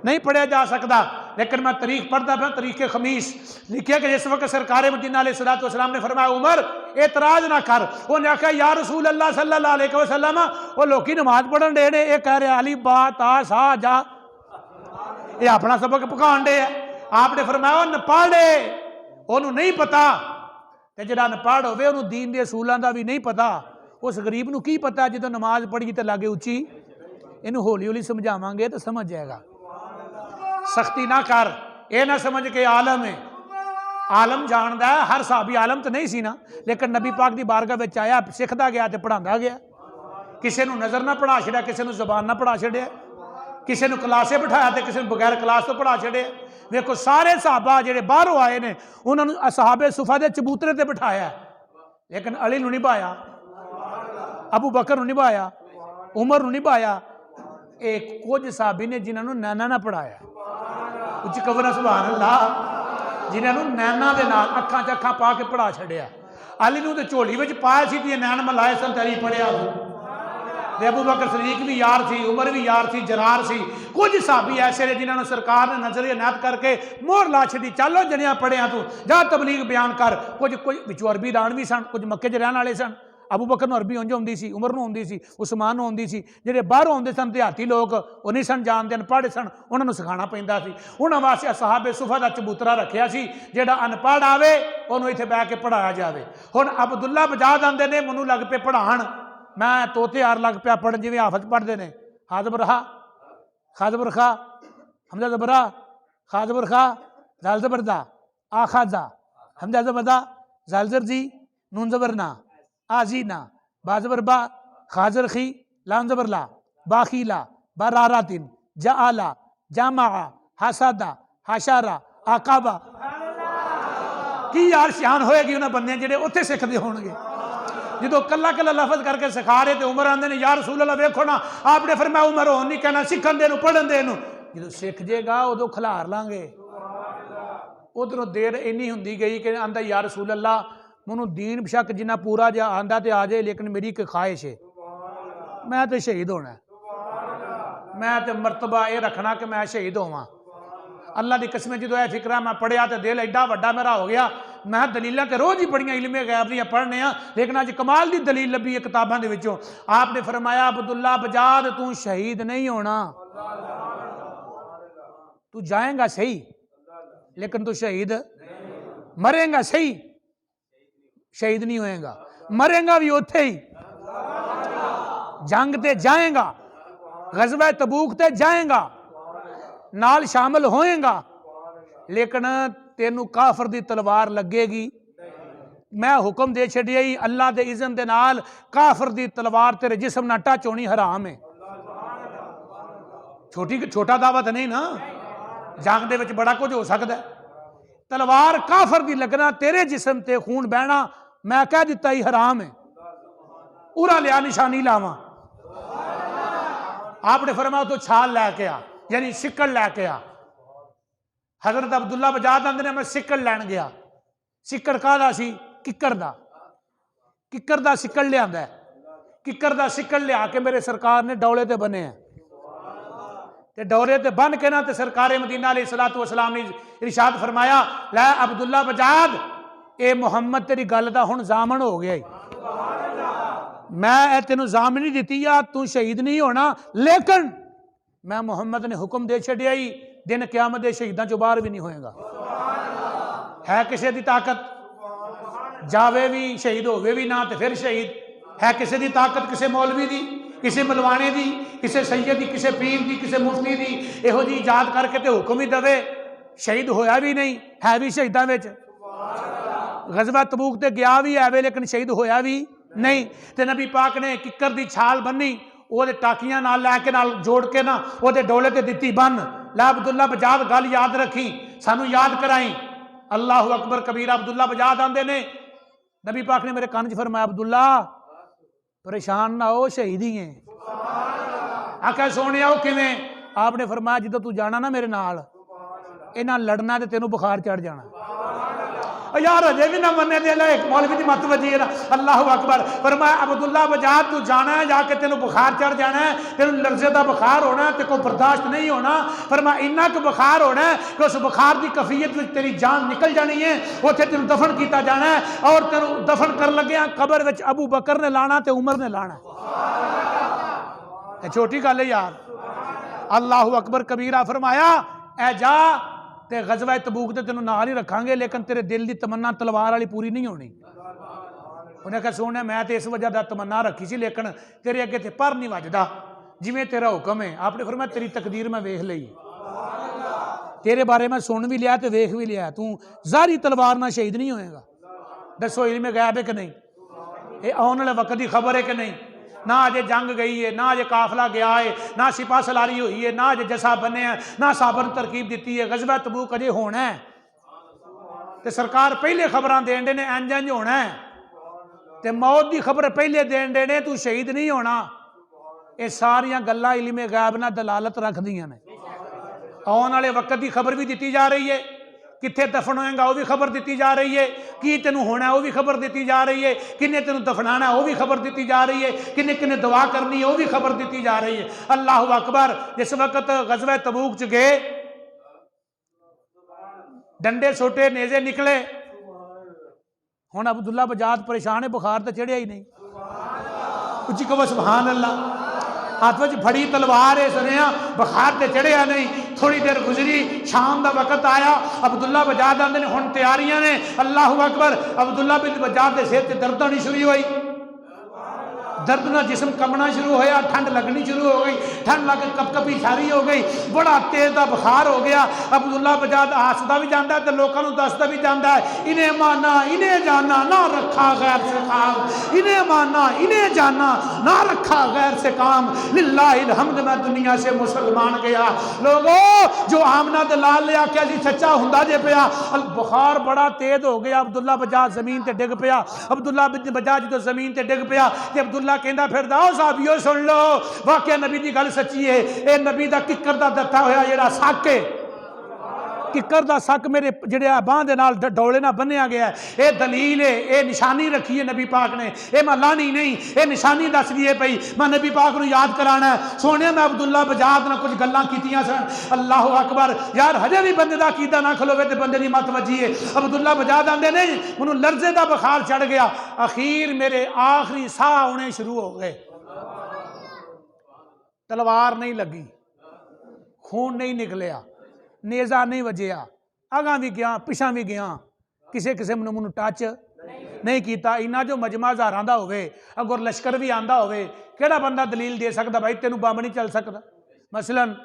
नहीं पढ़िया जा सकता। लेकिन मैं तरीक पढ़ता था, तरीके खमीस लिखे कि जिस वक्त सरकार मदीना अलैहिस्सलाम ने फरमाया उमर एतराज ना कर, उन्हें आख्या या रसूल अल्लाह सल्लल्लाहु अलैहि वसल्लम वो लोग नमाज पढ़न डे ने, ये कह रहे अली बा ता सा जा, ये अपना सबक पकान डे है। आपने फरमाया न पढ़े, उन्होंने नहीं पता, तो जो अनपढ़ होवे उन्होंने दीन के असूलों का भी नहीं पता, उस गरीब को की पता जो नमाज पढ़ी तो लागे उची। इनू हौली हौली समझावांगे तो समझ जाएगा। सख्ती ना कर, ये ना समझ के आलम है, आलम जानता है। हर साहबी आलम तो नहीं सी ना, लेकिन नबी पाक की बारगाह में आया, सिखता गया तो पढ़ाता गया। किसी को नज़र ना पढ़ा छड़िया, किसी को जबान ना पढ़ा छड़िया, किसी को क्लासे बिठाया तो किसी बगैर क्लास तो पढ़ा छड़िया। देखो सारे साहबा जेडे बाहरों आए ने उन्होंने असहाबे सुफा के चबूतरे ते बिठाया, लेकिन अली नूं नहीं पाया, अबू बकर नूं नहीं पाया, उमर नूं नहीं पाया। एक कुछ साहबी ने जिन्होंने नैना ना पढ़ाया, उच्च कवना सुभान अल्लाह, जिन्होंने नैना के नाल अखां च अखां पा के पढ़ा छड़िया। अली नूं ते झोली विच पाया सी ते नैन मलाए सन ते अली पढ़िया। अबू बकर सदीक भी यार थी, उमर भी यार थी, जरार सी। कुछ साहबी ऐसे ने जिन्होंने सरकार ने नजरिया नात करके मोहर ला छड़ी, चलो जनिया पढ़िया तू जा तबलीग बयान कर। कुछ कुछ विचों अरबी दान भी सन, कुछ मक्के च रहने वाले सन। अबू बकर नूं अरबी उंज आउंदी सी, उमर नूं आउंदी सी, उस्मान नूं आउंदी सी। जिहड़े बाहरों आउंदे सन देहाती लोग वो नहीं सन जानदे, अनपढ़ सन, उन्हां नूं सिखाना पैंदा सी। उन्हां वास्ते असहाबे सुफा दा चबूतरा रखिया सी, जिहड़ा अनपढ़ आवे उहनूं इत्थे बैठ के पढ़ाया जावे। हुण अब्दुल्ला बजाद आंदे ने मैनूं लग पे पढ़ाण, मैं तोतेयार लग पिया पढ़न जिवें हाफज पढ़दे ने। हाज़बर हा, खाज़बर खा, हमजा ज़बरा, खाज़बर खा, जाल ज़बरदा, आखाजा, हमजा ज़बरदा, जालजर जी, नून ज़बर ना, आजीना, बाज़बर बा, खाजर खी, लाम ज़बर ला, बाखीला, बारारातिन, जाआला, जामा, हासादा, हाशारा, आकाबा। की यार शान होएगी उन्हें बंदे जिहड़े उत्थे सिखदे होणगे। जो कला कला लफज करके सिखा रहे थे उमर आंदे ने यार रसूल अल्लाह वेखो ना, आपने फिर मैं उमर होन नहीं कहना, सीखन दे पढ़न दे। जो सीख जेगा उदों खिलार लांगे। उधरों देर इन्नी हुंदी गई कि आंदा यार रसूल अल्लाह मैनू दीन बेशक जिन्ना पूरा जा आंदा तो आ जाए, लेकिन मेरी एक ख्वाहिश है, मैं तो शहीद होना, मैं तो मरतबा ये रखना कि मैं शहीद होवां। अल्लाह की कसम जो यह फिक्रा मैं पढ़िया तो दिल एडा वड्डा मेरा हो गया। मैं दलीलां तो रोज़ ही बड़ियां इल्मे गैब दियां पढ़ने, लेकिन अज कमाल की दलील लभी है किताबों के विचों। आपने फरमाया अब्दुल्ला बजाद तू शहीद नहीं होना, तू जाएगा सही लेकिन तू शहीद मरेगा सही, शहीद नहीं होएगा। मरेगा भी उत्थे ही, जंग ते जाएगा, गज़वा तबूक ते जाएगा, नाल शामिल होएगा, लेकिन तेनू काफर दी तलवार लगेगी। मैं हुक्म दे छड़िया ही अल्लाह दे इज़न दे नाल काफर दी तलवार तेरे जिस्म ना टच होनी हराम है। छोटा दावा तो नहीं ना, जंग दे विच बड़ा कुछ हो सकता है। तलवार काफर दी लगना, तेरे जिस्म ते खून बहना, मैं कह दिता ही हराम है। उरा लिया निशानी लावा। आपने फरमाया तो छाल लैके आ, यानी सिक्कड़ लैके आ। हजरत अब्दुल्ला बजाद आंदे ने मैं सिक्कड़ लैन गया। सिक्कड़ काहदा सी? किक्कर दा। किक्कर दा सिक्कड़ लियांदा, किक्कर दा सिक्कड़ लिया के मेरे सरकार ने डौले ते बने हैं, ते डौले ते बन के ना ते सरकारे मदीना अलैहिस्सलातु वस्सलाम ने इरशाद फरमाया, लै अब्दुल्ला बजाद ए मुहम्मद तेरी गल दा हुण जामन हो गया, मैं तेनू जामन नहीं दी या तू शहीद नहीं होना, लेकिन मैं मुहम्मद ने हुक्म दे छड़िया ही दिन क़यामत दे शहीदां चों बाहर भी नहीं होएगा। है किसी की ताकत जावे भी शहीद होवे भी ना, तो फिर शहीद है किसी की ताकत, किसी मौलवी की, किसी मलवाने की, किसी सैयद की, किसी पीर की, किसी मुफ्ती की, इहो जी ईजाद करके तो हुक्म ही दवे, शहीद होया भी नहीं, है भी शहीदां विच। गज़वा तबूक ते गया भी है लेकिन शहीद होया भी नहीं। ते नबी पाक ने किक्कर दी छाल बन्नी, ਉਹਦੇ टाकियां नाल लैके नाल जोड़ के ना ਉਹਦੇ डोले ते दित्ती बन। लै अब्दुल्ला बजाद गल याद रखी, सानू याद कराई। अल्लाह अकबर कबीरा। अब्दुल्ला बजाद आंदे ने नबी पाक ने मेरे कान च फरमाया, अब्दुल्ला परेशान ना हो, शहीद ही है। आख्या सोने आओ किवें? आपने फरमाया जिद्दों तू जाना ना मेरे नाल, इन्हां लड़ना ते तेनू बुखार चढ़ जाना। यार अजे भी ना मन्ने दे एक मौलवी की मत वजी है ना। अल्लाह अकबर। फरमाया अब्दुल्ला बजाद तू जाना है, जाके तेन बुखार चढ़ जाना है, तेन लर्जे का बुखार होना है, तेरे को बर्दाश्त नहीं होना। फरमाया इन्ना क बुखार होना है कि उस बुखार की कफीयत में तेरी जान निकल जानी है, उत्थे तेन दफन किया जाना है, और तेन दफन कर लगे कबर में अबू बकर ने लाना ते उमर ने लाना। छोटी गल है यार। अल्लाह अकबर कबीरा। फरमाया ए जा ते गज़वा तबूक ते तेनों नाल ही रखांगे, लेकिन तेरे दिल की तमन्ना तलवार वाली पूरी नहीं होनी। उन्हें कहा सोने मैं तो इस वजह का तमन्ना रखी सी, लेकिन तेरे अगे ते पर नहीं वजदा, जिवें तेरा हुक्म है। आपने फिर मैं तेरी तकदीर मैं वेख लई, तेरे बारे में सुन भी लिया तो वेख भी लिया, तू ज़ारी तलवार ना शहीद नहीं होएगा। दसो इल्मे गैब है कि नहीं? ये आने वाले वक्त की खबर है कि नहीं? ना अजे जंग गई है, ना अजे काफिला गया है, ना सिपा सलारी हुई है, ना अजे जसा बने हैं, ना साबर तरकीब दी है। गज़वा तबूक अजे होना है, तो सरकार पहले खबर देन दे ने इंज इंज होना है, तो मौत की खबर पहले देन दे ने, तू शहीद नहीं होना। ये सारियां गल्लां इल्मे गैब नाल दलालत रखदियां ने। आने वाले वक्त की खबर भी दी जा रही है, कित्थे दफन होएगा वह भी खबर दी जा रही है, की तेनू होना है वह भी खबर दी जा रही है, किन्ने तेनू दफनाना है वह भी खबर दी जा रही है, किन्ने किन्ने दुआ करनी है वह भी खबर दी जा रही है। अल्लाह अकबर। जिस वक्त गज़वा तबूक च गए, डंडे छोटे नेजे निकले, हुण अब्दुल्ला बजाद परेशान है, बुखार तो चढ़िया ही नहीं। उची कहो सुभान अल्लाह। हाथ में फड़ी तलवार है, सुनिया बुखार ते चढ़िया नहीं। थोड़ी देर गुजरी, शाम का वक्त आया, अब्दुल्ला बजाद आते ने हुण तैयारियां ने। अल्लाह अकबर। अब्दुल्ला बिन बजाद के सिर से दर्द होनी शुरू हुई, दर्द ना जिसम कंबना शुरू होया, ठंड लगनी शुरू हो गई, ठंड लग कपकपी सारी हो गई, बड़ा तेज का बुखार हो गया। अब्दुल्ला बजाद हसदा भी जाता है तो लोगों को दसदा भी जाता है, इन्हें माना इन्हें जाना ना रखा गैर से काम, इन्हें माना इन्हें जाना ना रखा गैर से काम, लिल्लाहिल हम्द मैं दुनिया से मुसलमान गया। लोगों जो आमना दे लाल लिया क्या जी सच्चा हुंदा जे पिया। बुखार बड़ा तेज हो गया, अब्दुल्ला बजाद जमीन ते डिग पिया। अब्दुल्ला बजाद जो जमीन ते डिग पिया ते अब्दुल्ला कहता फिर दाओ साहबियो सुन लो, वाकया नबी की गल सच्ची है। ये नबी का किकर का दत्ता होया जेड़ा सक है, किकर का सक मेरे जेड़े बांह दे नाल डोले ना बन्निया गया है, ये दलील है, ये निशानी रखी है नबी पाक ने। ये मैं लानी नहीं, ये निशानी दस दी है पई, मैं नबी पाक को याद कराना है। सोने मैं अब्दुल्ला बजाद ने कुछ गल्लां कीतियां सन। अल्लाह अकबर। यार हजे भी बंदे का कीदा ना खलोवे तो बंदे की मत वजी है। अब्दुल्ला बजाद आंदे नहीं, मैनू लर्जे का बुखार चढ़ गया, अखीर मेरे आखिरी साह आने शुरू हो गए, तलवार नहीं लगी, खून नहीं निकलिया, नेजा नहीं वजिया, अगा भी गया पिछा भी गया, किसी किस्म ने मैनू टच नहीं किया। इन्ना जो मजमा हज़ारां दा होवे, अगर लश्कर भी आंदा होवे, केड़ा बंदा दलील दे सकता भाई तेनू बंब नहीं चल सकता। मसलन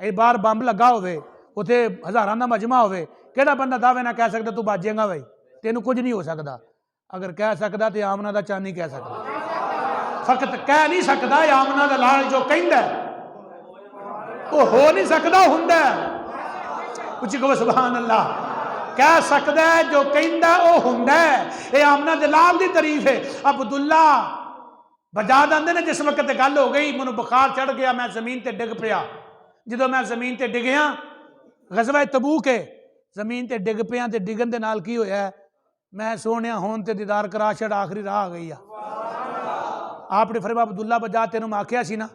बाहर बंब लगा होवे, उत्थे हज़ारां दा मजमा होवे, केड़ा बंदा दावे ना कह सकता तू बाजेगा भाई, तेनू कुछ नहीं हो सकता। अगर कह सकता तो आमना दा चांदी कह सकता, फकत कह नहीं सकता। आमना दा लाल जो कहंदा वो हो नहीं सकता, हुंदा। कुछ कहो सुभान अल्लाह। कह सकता है जो कहंदा वो हुंदा है। ये आमना दे लाल दी तारीफ है। अब्दुल्ला बजाद आंदे ने जिस वक्त गल हो गई, मैनू बुखार चढ़ गया, मैं जमीन ते डिग पिया। जो मैं जमीन ते डिगया, गज़वा तबूक है, जमीन ते डिग पिया ते डिगन दे नाल की होया, मैं सोने होन ते दीदार करा छड़, आखिरी राह आ गई आ। आपने फरमाया अब्दुल्ला बजाद तेनू मैं आख्या सी ना।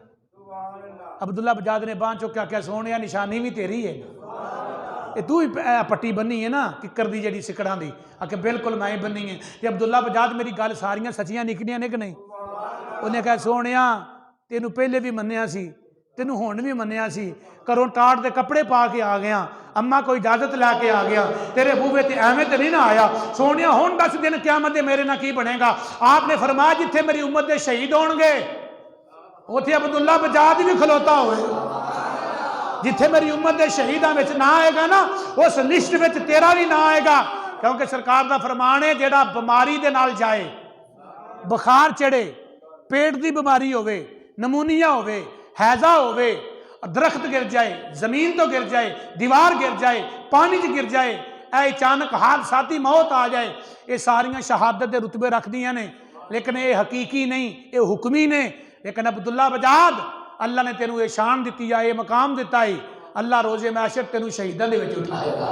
अब्दुल्ला बजाद ने बांह चुक के आख्या सोने निशानी भी तेरी है, ये तू ही पट्टी बनी है ना किकर दी जी सिकड़ां दी। आखे बिल्कुल मैं ही बनी है। तो अब्दुल्ला बजाद मेरी गल सारियां सच्चियां निकलियां ने कि नहीं। उन्हें कहा सोने तेनू पहले भी मन्निया सी, तेनू हुण भी मन्निया सी, घरों टाट के कपड़े पा के आ गया, अम्मा कोई इजाजत लैके आ गया, तेरे बूहे ते एवें तो नहीं ना आया। सोने हुण 10 दिन क़यामत दे मेरे ना की बनेगा। आपने फरमाया जिथे मेरी उम्मत के शहीद होणगे उथे अब्दुल्ला बजाद भी खलोता होवे। जिथे मेरी उम्मत के शहीदों में ना आएगा ना, उस लिस्ट में तेरा भी ना आएगा। क्योंकि सरकार का फरमान है जेड़ा बीमारी दे नाल जाए, बुखार चढ़े, पेट की बीमारी होवे, नमूनिया होवे, हैजा होवे, दरख्त गिर जाए, जमीन तो गिर जाए, दीवार गिर जाए, पानी च गिर जाए, अचानक हादसाती मौत आ जाए, ये सारियां शहादत के रुतबे रख दियां ने, लेकिन ये हकीकी नहीं, ये हुक्मी ने। लेकिन अब्दुल्ला बजाद अल्लाह ने तेनू ये शान दी है, ये मकाम दिता है, अल्लाह रोजे मैशर तेनू शहीदों के उठाएगा,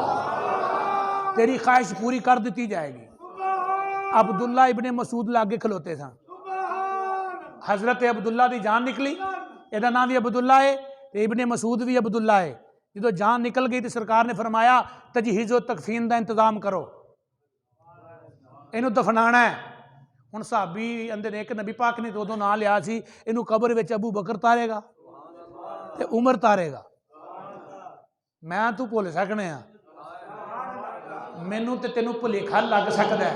तेरी ख्वाहिश पूरी कर दी जाएगी। अब्दुल्ला इब्ने मसूद लागे खलोते सन, हजरत अब्दुल्ला की जान निकली, यदा नाम भी अब्दुल्ला है, तो इब्ने मसूद भी अब्दुल्ला है। जो जान निकल गई तो सरकार ने फरमाया तजहीज़ो तकफीन का इंतजाम करो, इनू दफनाना है। हुण साहबी अंदर ने एक नबी पाक ने दो नाम लिया सी, इनू कबर विच अबू बकर तारेगा ते उमर तारेगा। मैं तू भुल सकने आ, मैनू ते तेनू भुलेखा लग सकता है,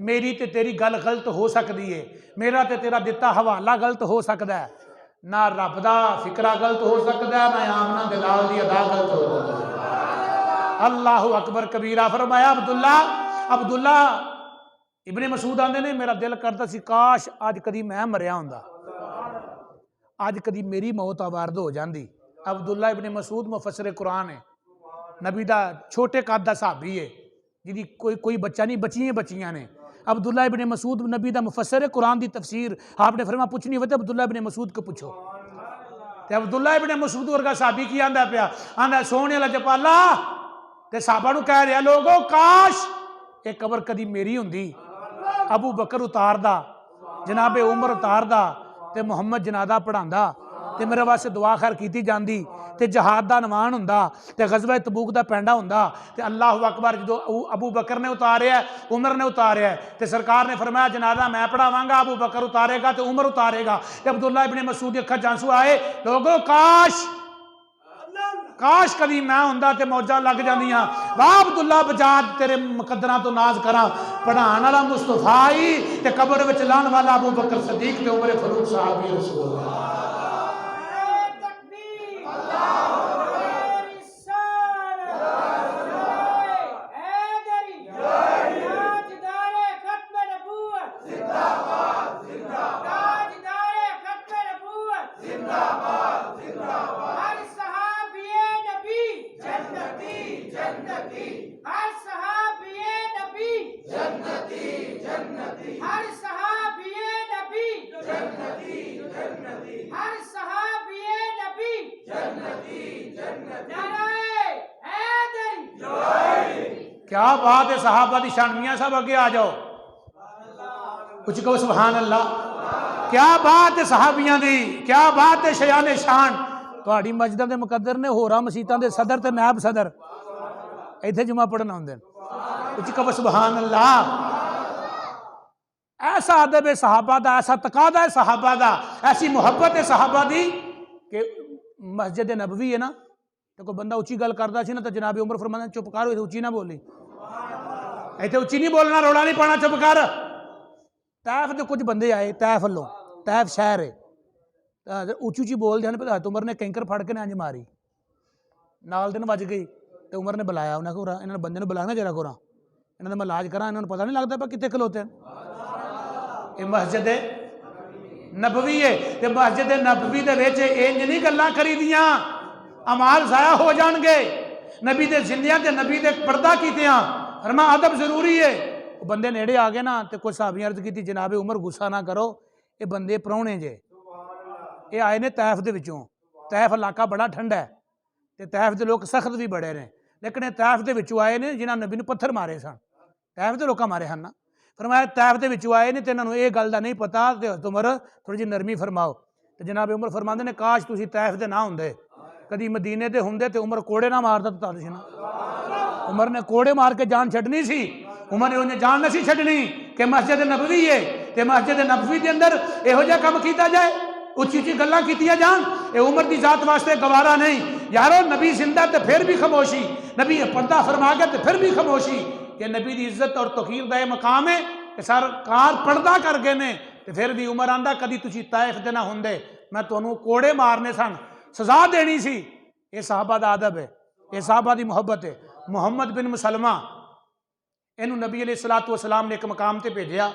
मेरी ते तेरी गल गलत हो सकती है, मेरा ते तेरा दिता हवाला गलत हो सकता है, ना रब दा फिकरा गलत हो सकता है, ना आमना दे लाल दी अदा गलत हो सकती है। अल्लाहु अकबर कबीरा। फरमाया अब्दुल्ला इब्ने मसूद आंदे ने मेरा दिल करता सी काश अज कदी मैं मरिया हुंदा, अज कदी मेरी मौत आवारद हो जाती। अब्दुल्ला इब्ने मसूद मुफस्सिर कुरान है, नबी दा छोटे कद दा सहाबी है, जिहदी कोई बच्चा नहीं, बच्चियां ने। अब्दुल्ला इब्ने मसूद नबी दा मुफस्सिर कुरान दी तफसीर आपने फरमाया पुछनी हो तो अब्दुल्ला इब्ने मसूद को पूछो। तो अब्दुल्ला इब्ने मसूद वर्गा सहाबी की आंदा पिया, आंदा सोहणे अल्लाह जपाला ते साहबा नूं कह रहा लोगो काश ये कबर कदी मेरी हुंदी, अबू बकर उतारदा, जनाबे उमर उतारदा ते मुहम्मद जनादा पढ़ांदा, तो मेरे वास्ते दुआ खैर की जाती, तो जहाद का नवान हुंदा, तो गज़वा तबूक का पैंडा हुंदा, तो अल्लाह अकबर जो अबू बकर ने उतारिया, उमर ने उतारिया, तो सरकार ने फरमाया जनाजा मैं पढ़ावांगा, अबू बकर उतारेगा तो उमर उतारेगा। तो अब्दुल्ला इब्ने मसूद दी अखां च आंसू आए, लोगों काश कभी मैं हुंदा ते मौजा लग जांदियां। वाह अब्दुल्ला बजा तेरे मुकद्दरां तो नाज करा, पढ़ाण वाला मुस्तफा ही ते कब्र विच लाण वाला अबू बकर सदीक ते उमर फारूक साहब ही रसूल क्या बात है। सहाबा दी शान। मियां साहब आगे आ जाओ, कुछ कहो सुभान अल्लाह। क्या बात है सहाबियां दी, क्या बात है शयाने शान। तुहाडी मस्जिदां दे मुकद्दर ने, होरां मसीतां दे सदर ते नायब सदर इत्थे जुमा पढ़न आउंदे, कुछ कहो सुभान अल्लाह। ऐसा अदब है सहाबा दा, ऐसा तकादा है सहाबा दा, ऐसी मुहब्बत है सहाबा दी कि मस्जिद नबवी है ना, तो कोई बंदा उच्ची गल करता सी ना तो जनाब उमर फरमांदे चुप कर, उच्ची ना बोली, इतने उच्ची नहीं बोलना, रोड़ा नहीं पाना, चुप कर। तैफ के कुछ बंदे आए, तैफ वालों, तैफ शहर है, उच्ची उच्ची बोलते हैं। हज़रत उमर ने कैंकर फड़ के इंज मारी, नाल दिन वज गई, तो उमर ने बुलाया, उन्हें को इन्होंने बंदे ने बुलाया जरा कोरा, इन्होंने मैं इलाज करा, इन्होंने पता नहीं लगता पा कितने खलोते हैं। ये मस्जिद नबवी है, तो मस्जिद नबवी दे विच इंज नहीं गल्लां करी दियां, अमाल ज़ाया हो जाएंगे। नबी दे जिंदियां ते नबी दे पर्दा कीतियां, फरमा अदब जरूरी है। बंदे नेड़े आ गए ना, तो कुछ साहबियां अर्ज की जनाब उमर गुस्सा ना करो, ये बंदे परौने जे, ये आए ने तैफ दे विचों, तैफ इलाका बड़ा ठंडा है, तो तैफ के लोग सख्त भी बड़े ने, लेकिन ये तैफ के विचों आए ने जिन्होंने नबी ने पत्थर मारे सन, तैफ के लोग मारे हैं ना। फरमाया तैफ के विचों आए ने, तो इन्होंने ये गल का नहीं पता, तो उमर थोड़ी जी नरमी फरमाओ। तो जनाब उमर फरमाते ने काश तुसीं तैफ के ना होंदे, कभी मदीने के होंदे तो उमर कोड़े ना मारदा तो तुहानूं सी ना, उमर ने कोड़े मार के जान छड्डनी सी, उमर ने उन्हें जान नहीं छड्डनी कि मस्जिद नबवी है, तो मस्जिद नबवी के अंदर इहो जिहा काम कीता जाए, उच्ची उच्ची गल्लां कीतियां जान, ये उमर की जात वास्ते गवारा नहीं। यारो नबी जिंदा तो फिर भी खामोशी, नबी पर्दा फरमा गया तो फिर भी खामोशी, कि नबी की इज्जत और तौकीर का यह मकाम है कि सरकार पर्दा कर गए ने, तो फिर भी उमर आंदा कभी तुसीं तैफ दे ना होंदे मैं तुहानूं कोड़े मारने सन, सजा देनी सी। ये साहबा का अदब है, ये साहबा की मुहब्बत है। मुहम्मद बिन मुसलमा इनू नबी अलैहिस्सलातु वस्सलाम ने एक मकाम से भेजा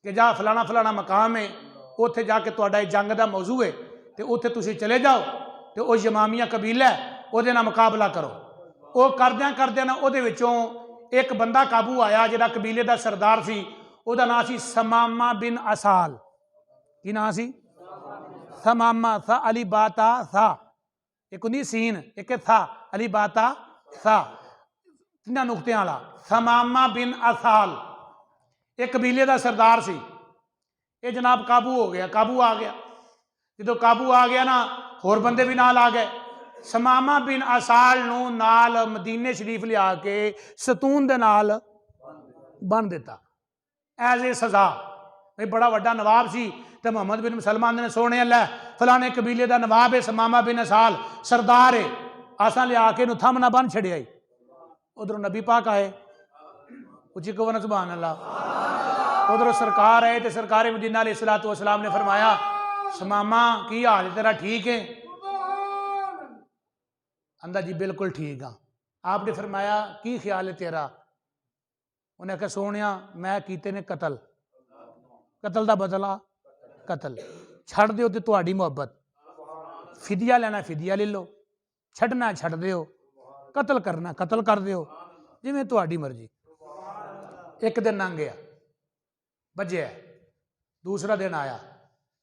कि जा फलाना फलाना मकाम है, उत्थे जाके तुहाडा जंग का मौजू है, तो उत्थे तुसीं चले जाओ, तो वह यमामिया कबीला है, उहदे नाल मुकाबला करो। वो करद्या करद्या ना उहदे विचों एक बंदा काबू आया जिहड़ा कबीले का सरदार सी, उहदा नाम सी समामा बिन असाल। की नाम सी? समामा, सा अली बाता सा, एक उन्हीं सीन, एक था अली बाता सा, तिना नुकते वाला समामा बिन असाल, एक कबीले का सरदार सी। ये जनाब काबू हो गया, काबू आ गया, जो काबू आ गया ना होर बंदे भी नाल आ गए। समामा बिन असाल नूं नाल मदीने शरीफ लिया के सतून दे नाल बन दिता एज ए सजा। भाई बड़ा वड्डा नवाब सी, तो मुहम्मद बिन मुसलमान ने सोने लै फलाने कबीले का नवाब है समामा बिन असाल सरदार है, असा लिया के थम ना बन छड़िया। उधरों नबी पाक आए, उची कहो ना सुभान अल्लाह। उधरों सरकार आए तो सरकार मदीना अलैहिस्सलातु वस्सलाम ने फरमाया समामा की हाल है तेरा, ठीक है? अंदा जी बिल्कुल ठीक हाँ। आपने फरमाया की ख्याल है तेरा? उन्हें कहा सोने मैं कीते ने कतल, कतल का बदला कतल, छड़ दो तो तुहाडी मुहब्बत, फिदिया लेना फिदिया ले लो, छड़ना छड़ दो, कतल करना कतल कर दो, जिमें तुहाडी मर्जी। एक दिन लंघ गया, बजे, दूसरा दिन आया,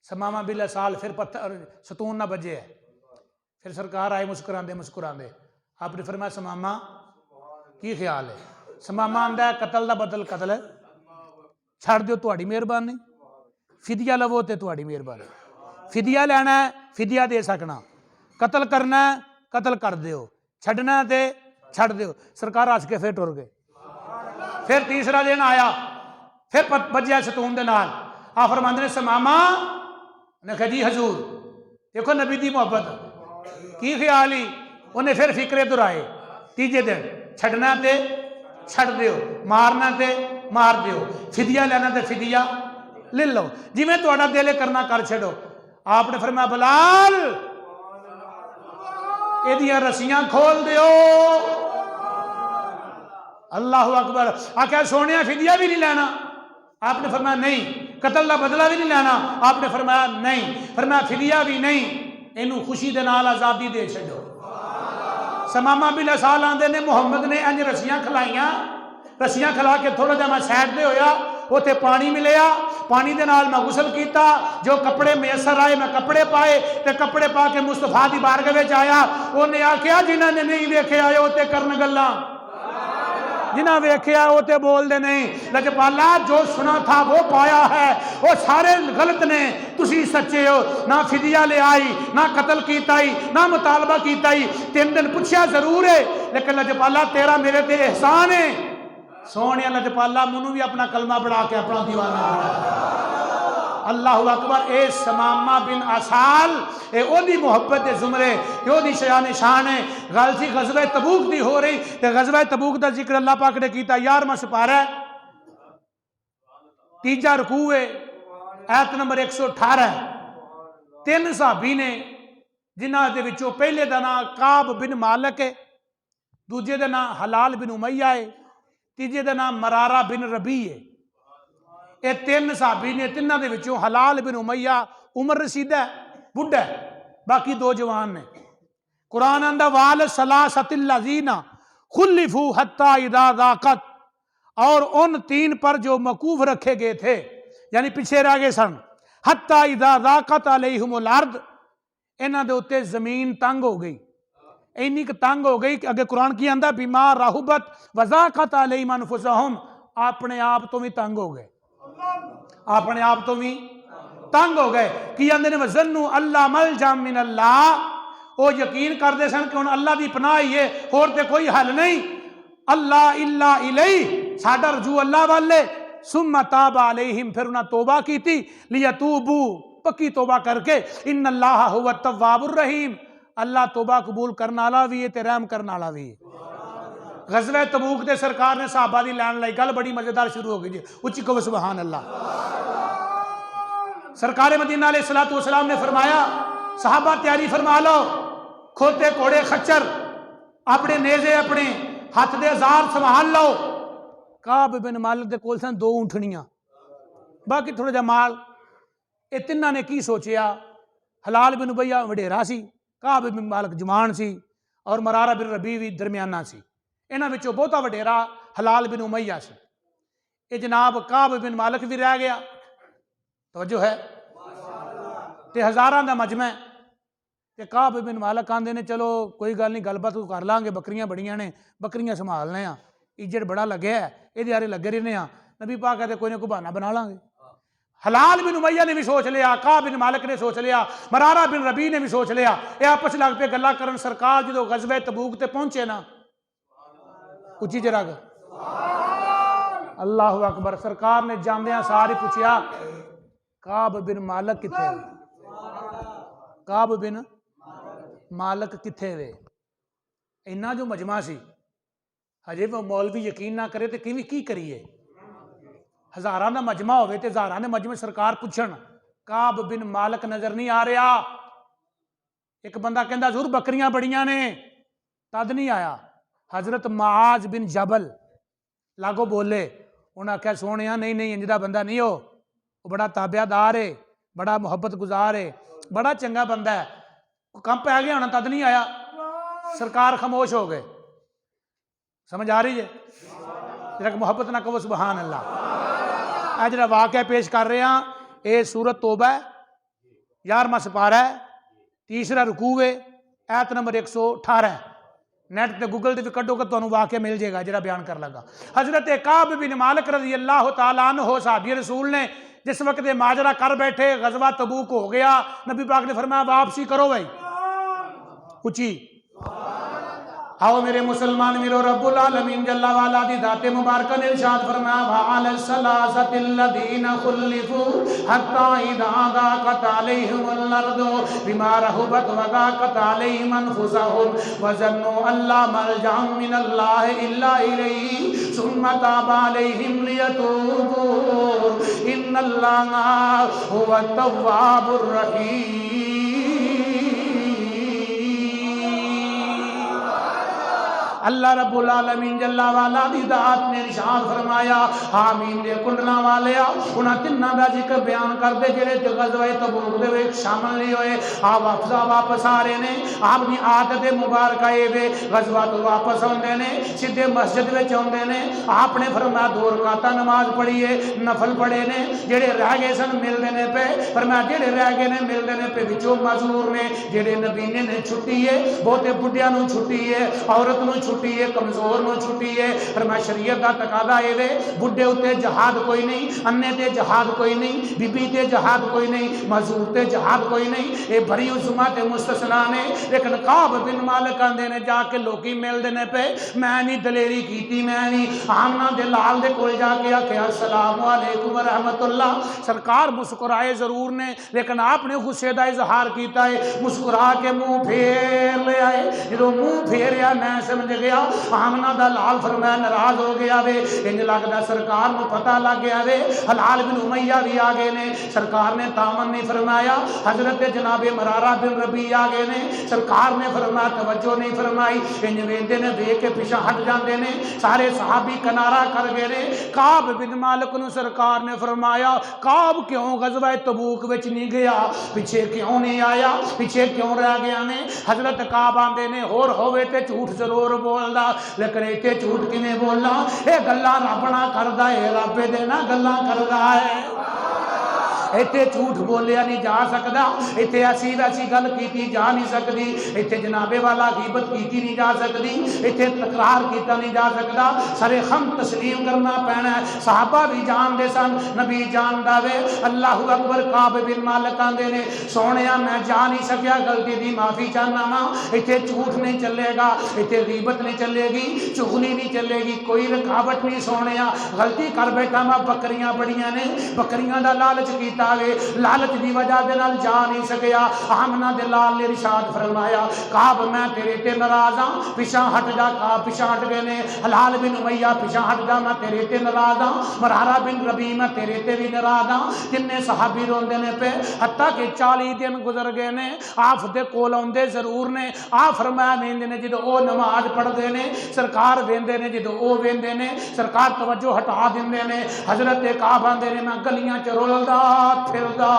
समामा बिन साल फिर पत्थर सतून ना बजे है। फिर सरकार आए मुस्कुराते मुस्कुराते, आपने फरमाया समामा की ख्याल है? समामा आंदा है कतल का बदल कतल है, छड़ दो तुहाडी मेहरबानी, फिदिया लवो तो तुहाडी मेहरबानी। फिदिया लेना है फिदिया दे सकना, कतल करना है कतल कर दियो, छड़ना है तो छड़ दियो। सरकार हस के फिर टुर गए। फिर तीसरा दिन आया, फिर बजया सतून दे नाल। आ फरमांदे ने समामा ने कहा जी हजूर देखो नबी दी मोहब्बत की ख्याल ही। उन्हें फिर फिक्रे दुराए। तीजे दिन छड़ना ते छड़ दियो, मारना ते मार दियो, फिदिया लेना ते फिदिया ले लो, जिवें तुहाडा दिल करना कर छड़ो। आपने फरमाया बिलाल एदियां रस्सियां खोल दियो। अल्लाह अकबर। आख्या सोने फिदिया भी नहीं लेना? आपने फरमाया नहीं। कतल का बदला भी नहीं लेना? आपने फरमाया नहीं। फरमाया फिदिया भी नहीं, इनू खुशी दे नाल आजादी दे छड्डो। समामा बिन असाल आंदे ने मुहम्मद ने इंज रस्सियां खलाइयां, रस्सियां खिला के थोड़ा जा मैं साइड पे होया, उत्थे पानी मिलिया, पानी दे नाल मैं गुसल किया, जो कपड़े मैसर आए मैं कपड़े पाए, ते कपड़े पा के मुस्तफा दी बारगाह विच आया। उन्हें आख्या जिन्हां ने नहीं वेख्या आए उत्ते करन गल्लां, जिन्हें वेख्या वो तो बोलते नहीं। लजपाला जो सुना था वो पाया है, वो सारे गलत ने, तुसी सच्चे हो। ना फिदिया ले आई, ना कतल किया, ना मुतालबा किया। 3 दिन पूछा जरूर है, लेकिन लजपाला तेरा मेरे ते एहसान है। सोने लजपाला मैनू भी अपना कलमा बढ़ा के अपना दीवाना बना। अल्लाह अकबर। ए समामा बिन असाल ए ओदी मोहब्बत दे जुमरे, ओदी शान शान है। गल सी गज़वे तबूक दी हो रही, ते गज़वे तबूक दा जिक्र अल्लाह पाक ने कीता। 11वां सिपारा, 3जा रुकू है, आयत नंबर 118। 3 सहाबी ने, जिन्हां दे विचों पहले दा नाम काब बिन मालिक है, दूजे दा नाम हलाल बिन उमैया है, तीजे दा नाम मरारा बिन रबी है। ये 3 सहाबी ने, तिन्हां दे विचों हलाल बिन उमैया उमर रसीदा है, बुढ़ा है, बाकी 2 जवान ने। कुरान आंदा वाल सलासतिल्लज़ीना खुल्लिफू हत्ता इदा ज़ाक़त, और उन 3 पर जो मकूफ रखे गए थे, यानी पीछे रह गए सन। हत्ता इदा ज़ाक़त अलैहिमुल अर्द, इन्हां दे उत्ते जमीन तंग हो गई, इन्नी क तंग हो गई कि अगे कुरान की आंदा बिमा राहुबत वज़ाक़त अलैहिम अनफुसहुम, अपने आप तो भी तंग हो गए, अपने आप तो भी तंग हो गए। कि आंदे ने वज़न्नु अल्लाह मलजा मिन अल्लाह, वो यकीन करते सन कि हुण अल्लाह की पनाह ही है, होर ते कोई हल नहीं। अल्लाह इल्ला इलैहि, साडा रजू अल्लाह वाले। सुम्मा ताबा अलैहिम, फिर उन्हें तौबा की थी। लियतूबू, पक्की तौबा करके। इन्ना अल्लाह हुवा तव्वाबुर रहीम, अल्लाह तौबा कबूल करने वाला भी है ते रहम करने वाला भी है। गज़वे तबूक दे सरकार ने सहाबा दी लैन लाई, गल बड़ी मजेदार शुरू हो गई जी। उच्ची कहो सुभान अल्लाह। सरकार मदीना अलैहिस्सलातु वस्सलाम ने फरमाया सहाबा तैयारी फरमा लो, खोते घोड़े खच्चर अपने नेज़े अपने हथ दे जार संभाल लो। काब बिन मालिक दे कोल सन 2 ऊँटनियां, बाकी थोड़ा जा माल। ये तिन्हां ने की सोचिया, हलाल बिन उमैया वडेरा सी, काब बिन मालिक जवान सी, और मरारा बिन रबी भी दरमियाना सी। इन्हां विचों बहुता वडेरा हलाल बिन उमैया सी। ये जनाब काब बिन मालिक भी रह गया, तवज्जो है, ते हज़ारां दा मजमा है। ते काब बिन मालिक आंदे ने चलो कोई गल नहीं, गलबात कर लांगे, बकरियां बड़ियां ने, बकरियां संभालने आ, इज्जत बड़ा लगे है, ये हारे लगे रहने आ, नबी पाक कहते कोई ना कोई बहाना बना लांगे। हलाल बिन उमैया ने भी सोच लिया, काब बिन मालिक ने सोच लिया, मरारा बिन रबी ने भी सोच लिया। ये आपस लग पे गल्लां करन। सरकार जो गज़वे तबूक ते पहुंचे ना, उच्ची जरा अल्लाह अकबर। सरकार ने जांदियां सारी पूछया काब बिन मालिक किथे, काब बिन मालिक किथे वे। इन्ना जो मजमा सी, हजे मौलवी यकीन ना करे तो की करिए। हज़ारां दा मजमा होवे ते हज़ारां दे मजमे सरकार पुछन काब बिन मालिक नजर नहीं आ रहा। एक बंदा कहंदा हज़ूर बकरियां बड़ियां ने, तद नहीं आया। हजरत मुआज बिन जबल लागो बोले, उन्हें आख्या सोने नहीं नहीं इंज दा बंदा नहीं हो, वो बड़ा ताबियादार है, बड़ा मुहब्बत गुजार है, बड़ा चंगा बंदा है, कम पै गया होना तद नहीं आया। सरकार खामोश हो गए। समझ आ रही है? जरा मुहब्बत ना कहो सुभान अल्लाह। आ जरा वाक़या पेश कर रहे हैं, ये सूरत तौबा है, 11वां सिपारा है, 3रा रुकू है, आयत नंबर 118। नेट ते गूगल ते कड्डोगे तो वाक़या मिल जाएगा जरा बयान कर लगा। हजरत काब बिन मालिक रज़ी अल्लाह तआला अन्हु सहाबी रसूल ने जिस वक्त ये माजरा कर बैठे, गजवा तबूक हो गया, नबी पाक ने फरमाया वापसी करो भाई, ऊंची। आओ मेरे मुसलमान वीरो, रब्बुल आलमीन जल्ला वाला दी दाते मुबारक ने इरशाद फरमाया वअल सलासतिल लदीना खुल्लिफू हत्ता इदा दाक़त अलैहिमुल अर्दु बिमा रहुबत व दाक़त अलैहिम अनफुसहुम व ज़न्नु अल्ला मलजा मिनल्लाहि इल्ला इलैहि सुम्मा ताबा अलैहिम लियतूबू इन्नल्लाहा हुवत तव्वाबुर रहीम। अल्लाह रब्बुल आलमीन जल्ला वाला दी दात ने इरशाद फरमाया हामीम दे कुंडला वाले उन्हां तिन्हां दा जिक्र बयान करदे जेड़े गज़वा तबूक दे विच शामिल नहीं होए। वापस आ रहे ने, अपनी आदत मुबारक वे गज़वा तो वापस आउंदे ने, सीधे मस्जिद विच आउंदे ने, आपने फरमाया 2 रकात नमाज पढ़ी है, नफल पढ़े ने, जेड़े रह गए सन मिलदे ने पे, फरमाया जेड़े रह गए ने मिलदे ने पे, विचों मजूर ने, जेड़े नबीने ने छुट्टी है, बहुते बुढ़ियां नूं छुट्टी है, औरत नूं छुट्टी है, कमजोर नूं छुट्टी है। फरमाया शरीयत दा तकादा है वे बुढ़े उत्ते जहाद कोई नहीं, अन्ने ते जहाद कोई नहीं, बीबी ते जहाद कोई नहीं, मजूर ते जहाद कोई नहीं, ये बरी उस्मा ते मुस्तसना ने। लेकिन काब बिन मालिक आंदे ने जाके लोकी मिलदे ने पे, मैं नहीं दलेरी कीती, मैं नहीं आमना दे लाल दे कोल जाके आख्या अस्सलामु अलैकुम व रहमतुल्लाह। सरकार मुस्कुराए जरूर ने, लेकिन आपने गुस्से दा इजहार कीता है, मुस्कुरा के मुंह फेर ले आए। जो मुंह फेरिया मैं समझ गया आमना दा लाल, फरमाया नाराज हो गया वे, इंज लगदा सरकार नूं पता लग गया वे हलाल बिन उमैया भी आ गए ने। सरकार ने तामन नहीं फरमाया, हजरत जनाबे मरारा बिन रबी आ गए ने, सरकार ने फरमाया तवज्जो नहीं फरमाई, इंज वेंदे ने वेख के पिछा हट जाते ने, सारे सहाबी कनारा कर गए ने। काब बिन मालिक नूं सरकार ने फरमाया काब क्यों गज़वा तबूक विच नहीं गया, पिछे क्यों नहीं आया, पिछे क्यों रह गया ने। हजरत काब आंदे ने होर होवे ते झूठ जरूर बोलदा, लेकिन इत्थे झूठ किवें बोलना, ये गल्लां रब नाल करदा है, रब दे नाल गल्लां करदा है। इत्थे झूठ बोलिया नहीं जा सकता, इत्थे ऐसी वैसी गल की जा नहीं सकती, इत्थे जनाबे वाला गीबत की नहीं जा सकती, इत्थे तकरार किया नहीं जा सकता, सरे खम तस्लीम करना पैना है। साहबा भी जानते सन, नबी जानदा वे। अल्लाहु अकबर। काब बिन मालिक आंदे ने सोने मैं जा नहीं सकिया, गलती की माफ़ी चाहना वा, इत्थे झूठ नहीं चलेगा, इत्थे गीबत नहीं चलेगी, चुगली नहीं चलेगी, कोई रुकावट नहीं सोने, गलती कर बैठा मैं, बकरियां बड़ियां ने, बकरियां का लालच किया, लालच की वजह दे नाल जा नहीं सकिया। आमना दे लाल ने इरशाद फरमाया काब मैं तेरे ते नाराज हां, पिछा हट जा। काब पिछा हट गए ने। हलाल बिन उमैया पिछा हट जा, मैं तेरे ते नाराज हां। मरारा बिन रबी मैं तेरे ते भी नाराज हां। तिन्ने सहाबी रोंदे ने पे, हत्ता कि 40 दिन गुजर गए ने, आप दे कोल आउंदे जरूर ने। आ फरमाया वेंदे ने जदों ओ नमाज पढ़दे ने, सरकार वेंदे ने जदों ओ वेंदे ने, सरकार तवज्जो हटा दिंदे ने। हजरत काब आंदे ने मैं गलियां च रोलदा फिरदा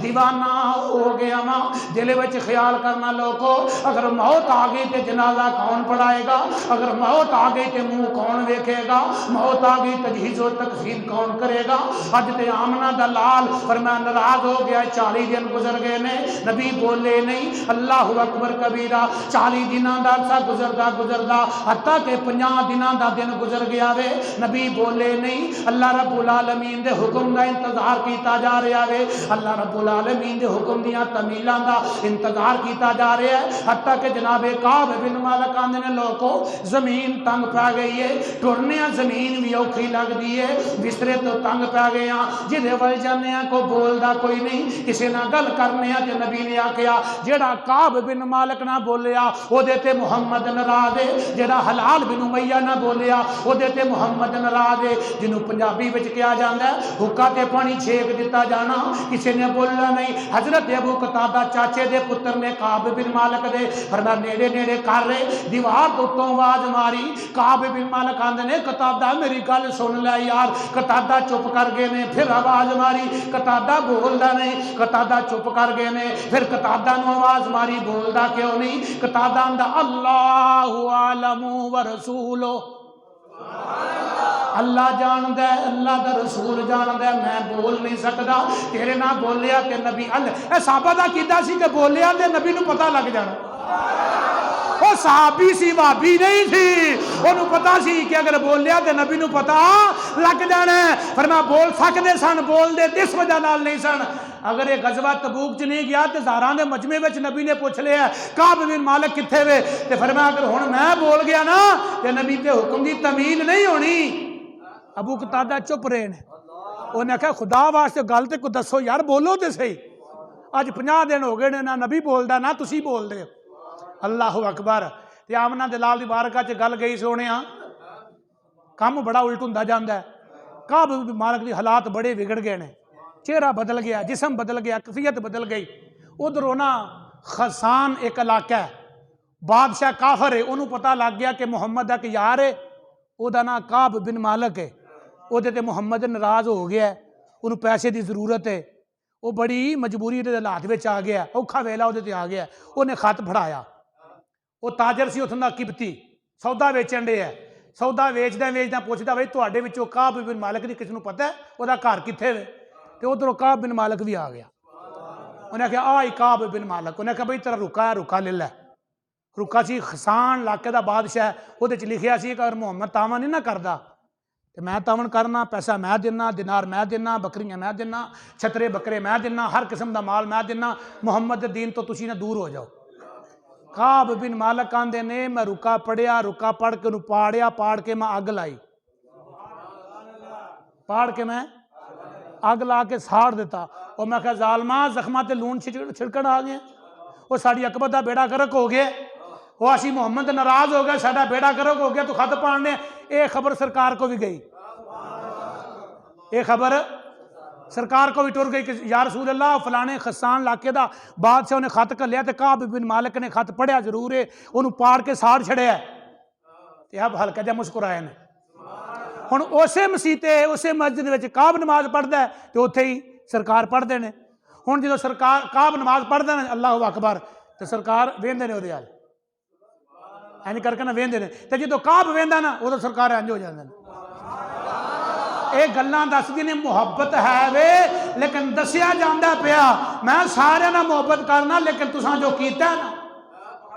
दीवाना हो गया वा। दिल विच ख्याल करना लोगो, अगर मौत आ गई तो जनाजा कौन पढ़ाएगा, अगर मौत आ गई तो मुंह कौन वेखेगा, मौत आ गई तजहीज़ो तकफीन कौन करेगा। अज ते आमना दा लाल फरमाया नाराज हो गया। 40 दिन गुजर गए ने, नबी बोले नहीं। अल्लाहु अकबर कबीरा। 40 दिनों का अरसा गुजरदा गुजरदा हत्ता के 50 दिनों का दिन गुजर गया वे, नबी बोले नहीं। अल्लाह रब्बुल आलमीन दे हुक्म का इंतजार किया जा रहा है, अल्लाह रब्बुल आलमीन दे हुक्म दियां तमीलां दा इंतजार किया जा रहा है। हत्ता के जनाबे काब बिन मालिक आंदे ने लोगों जमीन तंग पै गई है, टुरने जमीन भी औखी लगती है, बिस्तरे तो तंग पै गए हैं, जिदे वल जाने को बोलता कोई नहीं, किसी ना गल करने ते नबी ने आख्या जेड़ा काब बिन मालिक ना बोलिया ओदे ते मुहम्मद नाराज है, जेड़ा हलाल बिन उमैया ना बोलिया ओदे ते मुहम्मद नाराज है। जिन्हों पंजाबी विच कहा जाता है हुक्का ते पानी छेक दिता जाना, किसी ने बोलना नहीं। हजरत अबू कतादा चाचे दे पुत्र ने काब बिन मालिक दे फरमाया नेड़े नेड़े कर रहे, दीवार तो उत्तों आवाज मारी। काब बिन मालिक आंदे ने कतादा मेरी गल सुन लै यार। कतादा चुप कर गए ने, फिर आवाज मारी, कतादा बोलदा नहीं। कतादा चुप कर गए ने, फिर कतादा नूं आवाज मारी, बोलदा क्यों नहीं। कतादा आंदा अल्लाहु आलमु व रसूलो, अल्लाह जानदा है, अल्लाह दा रसूल जानदा है, मैं बोल नहीं सकता। तेरे ना बोलिया ते नबी अल्लाह साहबा दा कीदा सी कि बोलिया ते नबी नूं पता लग जाना। सहाबी सी, भाबी नहीं थी, उन्होंने पता सी कि अगर बोलिया तो नबी नूं पता लग जाना है। फरमा बोल सकते सन, बोलते इस वजह नाल नहीं सन। अगर ये गजवा तबूक च नहीं गया तो हज़ारां दे मजमे में नबी ने पूछ लिया काब बिन मालिक किथे वे, तो फरमाया अगर हुण मैं बोल गया ना तो नबी के हुक्म की तमील नहीं होनी। अबू कतादा चुप रहे ने। उन्हें आख्या खुदा वास्ते गल तो कोई दसो यार, बोलो तो सही। अज 50 दिन हो गए ने ना नबी बोलता ना तुसी बोलते। अल्लाह अकबर। ते आमना दे लाल दी बारका च गल गई सोने, काम बड़ा उल्ट हुंदा जांदा है। काब बिन मालिक दी हालात बड़े बिगड़ गए ने, चेहरा बदल गया, जिसम बदल गया, कफियत बदल गई। उधरों ना खसान एक इलाका है, बादशाह काफर है, उन्होंने पता लग गया कि मुहम्मद एक यार है, वह ना काब बिन मालिक है, वो मुहम्मद नाराज हो गया, उन्होंने पैसे की जरूरत है, वो बड़ी मजबूरी के हालात में आ गया, औखा वेला वो आ गया। उन्हें खत फड़ाया, वो ताजर से उथों का किबती सौदा वेचन डे है, सौदा वेचद वेचद पूछता बई तुहाडे विचों काब बिन मालिक की किसी को पता है वह घर कित्थे वे? तो उधरों काब बिन मालिक भी आ गया। उन्हें आख्या आ ही काब बिन मालिक। उन्हें आख्या बई तेरा रुका है, रुका ले लै। रुका सी खसान इलाके का बादशाह, वो लिखिया सी अगर मुहम्मद तावन नहीं ना करता तो मैं तावन करना, पैसा मैं देना, दिनार मैं देना, बकरियां मैं देना, छतरे बकरे मैं देना, हर किस्म का माल मैं देना, मुहम्मद के दीन तो तुसी ना दूर हो जाओ। काब बिन मालिक आंदे ने मैं रुका पढ़िया, रुका पढ़ के उन्होंने पाड़िया, पाड़ के मैं अग लाई, पाड़ के मैं अग ला के साड़ दिता। और मैं क्या जालमा जख्मा ते लून छिड़कन आ गए, वो साड़ी अकबर का बेड़ा गर्क हो गया, वो असी मुहम्मद नाराज हो गया, साडा बेड़ा गर्क हो गया, तो खत पाने। ये खबर सरकार को भी गई, ये खबर सरकार को भी टुर गई कि या रसूल अल्लाह फलाने खसान इलाके का बादशाह ने खत घलिया, तो काब बिन मालिक ने खत पढ़िया जरूर है, उन्होंने पाड़ के साड़ छड़िया। अब हल्का जहा मुस्कुराए ने। हुण उसे मसीते उसे मस्जिद में काब नमाज पढ़ता है, तो उत्थे ही सरकार पढ़ते हैं। हुण जो सरकार काब नमाज पढ़ते हैं अल्लाह अकबर, तो सरकार वेंदे ने उहदे अल इंज करके ना वेंदे ने, तो जो काब वेंदा ना उदों सरकार इंज हो जाते हैं। ये गल्लां दसदी ने मुहब्बत है वे, लेकिन दसिया जांदा पिया मैं सारे नाल मुहब्बत करना, लेकिन तुसां जो कीता ना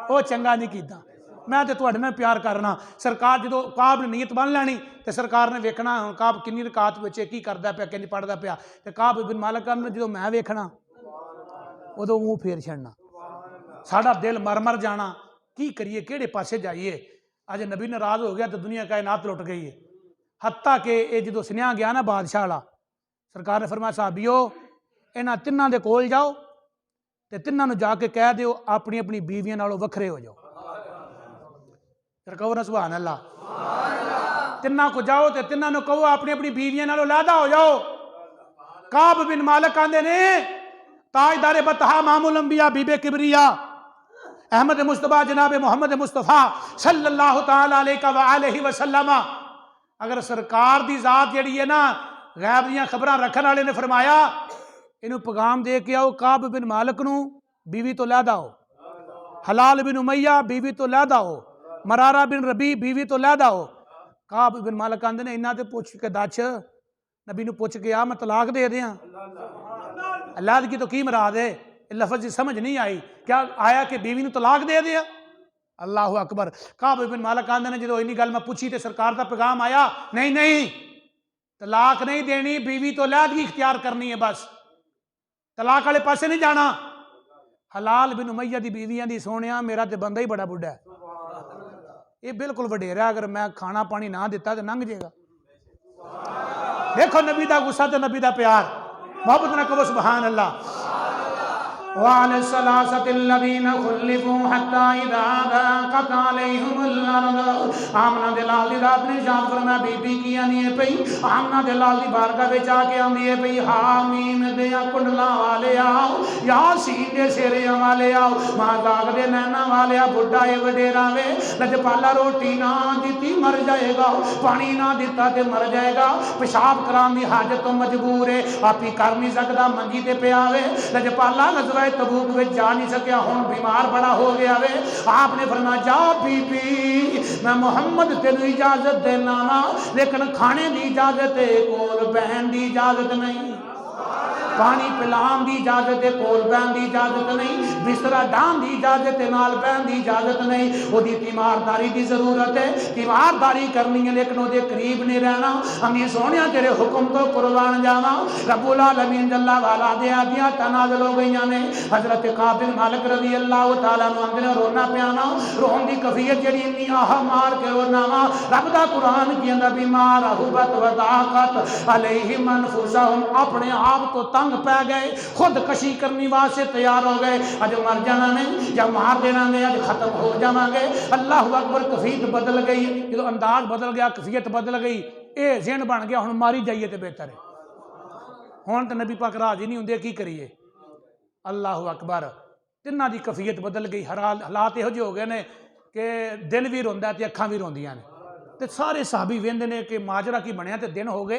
वो चंगा नहीं कीता। मैं तो तुहाडे नाल प्यार करना। सरकार जो काब ने नीयत बन लैनी, तो सरकार ने वेखना हुण काब किन्नी रकात बच्चे की करता पिया, किंज पढ़ता पिया, तो काब बिन मालिक ने जो मैं वेखना उदों मूँह फेर छड़ना, साडा दिल मर मर जाना। की करिए, किहड़े पासे जाइए? अज नबी नाराज हो गया तो दुनिया कायनात लुट गई है। हत्ता के ये जो सुनिया गया ना बादशाह वाला, सरकार ने फरमाया साहबियो इन्हां तिन्हां दे कोल जाओ, तो तिन्हां नूं जाके कह दिओ अपनी अपनी बीवियां नालों वखरे हो जाओ। कहो ना सुभान अल्लाह। तिन्हां को जाओ तो तिन्हां नूं कहो अपनी अपनी बीवियां नालों लहदा हो जाओ। काब बिन मालिक आंदे ने ताजदारे बतहा मामूल अंबिया बीबे किबरिया अहमद मुस्तफा जनाब मोहम्मद मुस्तफा सल्लल्लाहु तआला अलैहि वसल्लम। अगर सरकार की जात जी है ना गैब दियां खबरां रखने वाले ने फरमाया इनू पैगाम दे के आओ काब बिन मालिक नूं बीवी तो लहदा हो, हलाल बिन उमैया बीवी तो लहदा हो, मरारा बिन रबी बीवी तो लहदा हो। काब बिन मालिक आंदे ने इन्हां ते पुछ के दस नबी नूं पुछ के आ मैं तलाक दे दियां। अल्लाह की तो की मराद है, लफज समझ नहीं आई, क्या आया कि बीवी नूं तलाक दे दिया? अल्लाह अकबर। काब बिन मालिक आंदे ने जो इन्नी गल मैं पूछी तो सरकार का पैगाम आया नहीं नहीं तलाक नहीं देनी, बीवी तो लहदगी इख्तियार करनी है, बस तलाक वाले पासे नहीं जाना। हलाल बिन उमैया दी बीवियां दी सोनिया मेरा तो बंदा ही बड़ा बुढ़ा है, ये बिल्कुल वडेरा, अगर मैं खाना पानी ना दिता तो लंघ जाएगा। देखो नबी का गुस्सा तो नबी का प्यार, मोहब्बत ना कहो सुभान अल्लाह। आमना दे लाल दी रात ने इरशाद फरमाया बीबी की आनी है पई, आमना दे लाल दी बारगाह विच आके आंदी है पई हामीम दे कुंडला वाले आओ, यासीन दे शेरियां वाले आओ, मां जाग दे नैना वाले आ, बुढ़ा ए वडेरा वे लजपाला रोटी ना दी मर जाएगा, पानी ना दिता ते मर जाएगा, पेशाब कराने की हाजत तो मजबूर है, आप ही कर नहीं सकता, मंजी ते पिया वे लजपाला गज़वा तबूक में जा नहीं सकिया, हुण बीमार बड़ा हो गया वे। आपने फरमाया जा बीबी मैं मुहम्मद तेनू इजाजत देना वा, लेकिन खाने की इजाजत है, कोल बहन की इजाजत नहीं। पानी पिलान की इजाजत है, कोल बहन की इजाजत नहीं, बिस्तरा डाहन की इजाजत है, नाल बहन की इजाजत नहीं। उसकी तीमारदारी की जरूरत है, तीमारदारी करनी है लेकिन वो करीब नहीं रहना। अमी सोने तेरे हुक्म तो कुर्बान जावा। रब्बुल आलमीन जल्ला वाला दे आदियां नाज़िल हो गई ने। हजरत काब बिन मालिक रज़ी अल्लाह तआला अन्हु आंदे रोना पियाना, रोन की कफियत जड़ी इन्नी आह मार के रोना वा। रब दा कुरान की अंदर बीमार हुबत वदाकत अलैहिम अनफुसहुम, अपने आप तो तंग पै गए, खुदकशी करने वास्ते तैयार हो गए। अज मर जाना ने या मार देना ने, अज खत्म हो जावांगे। अल्लाह अकबर, कफियत बदल गई। जो अंदाज बदल गया, कफियत बदल गई, ये जिन बन गया हुण मारी जाइए तो बेहतर है। हुण तो नबी पाक राजी नहीं होंगे, की करिए। अल्लाह अकबर, तिन्हां दी कफियत बदल गई। हालात इहो जिहे हो गए ने कि दिल भी रोंदा ते अखां भी रोंदियां ने। ते सारे साहबी वेंदे ने कि माजरा की बनया। ते दिन हो गए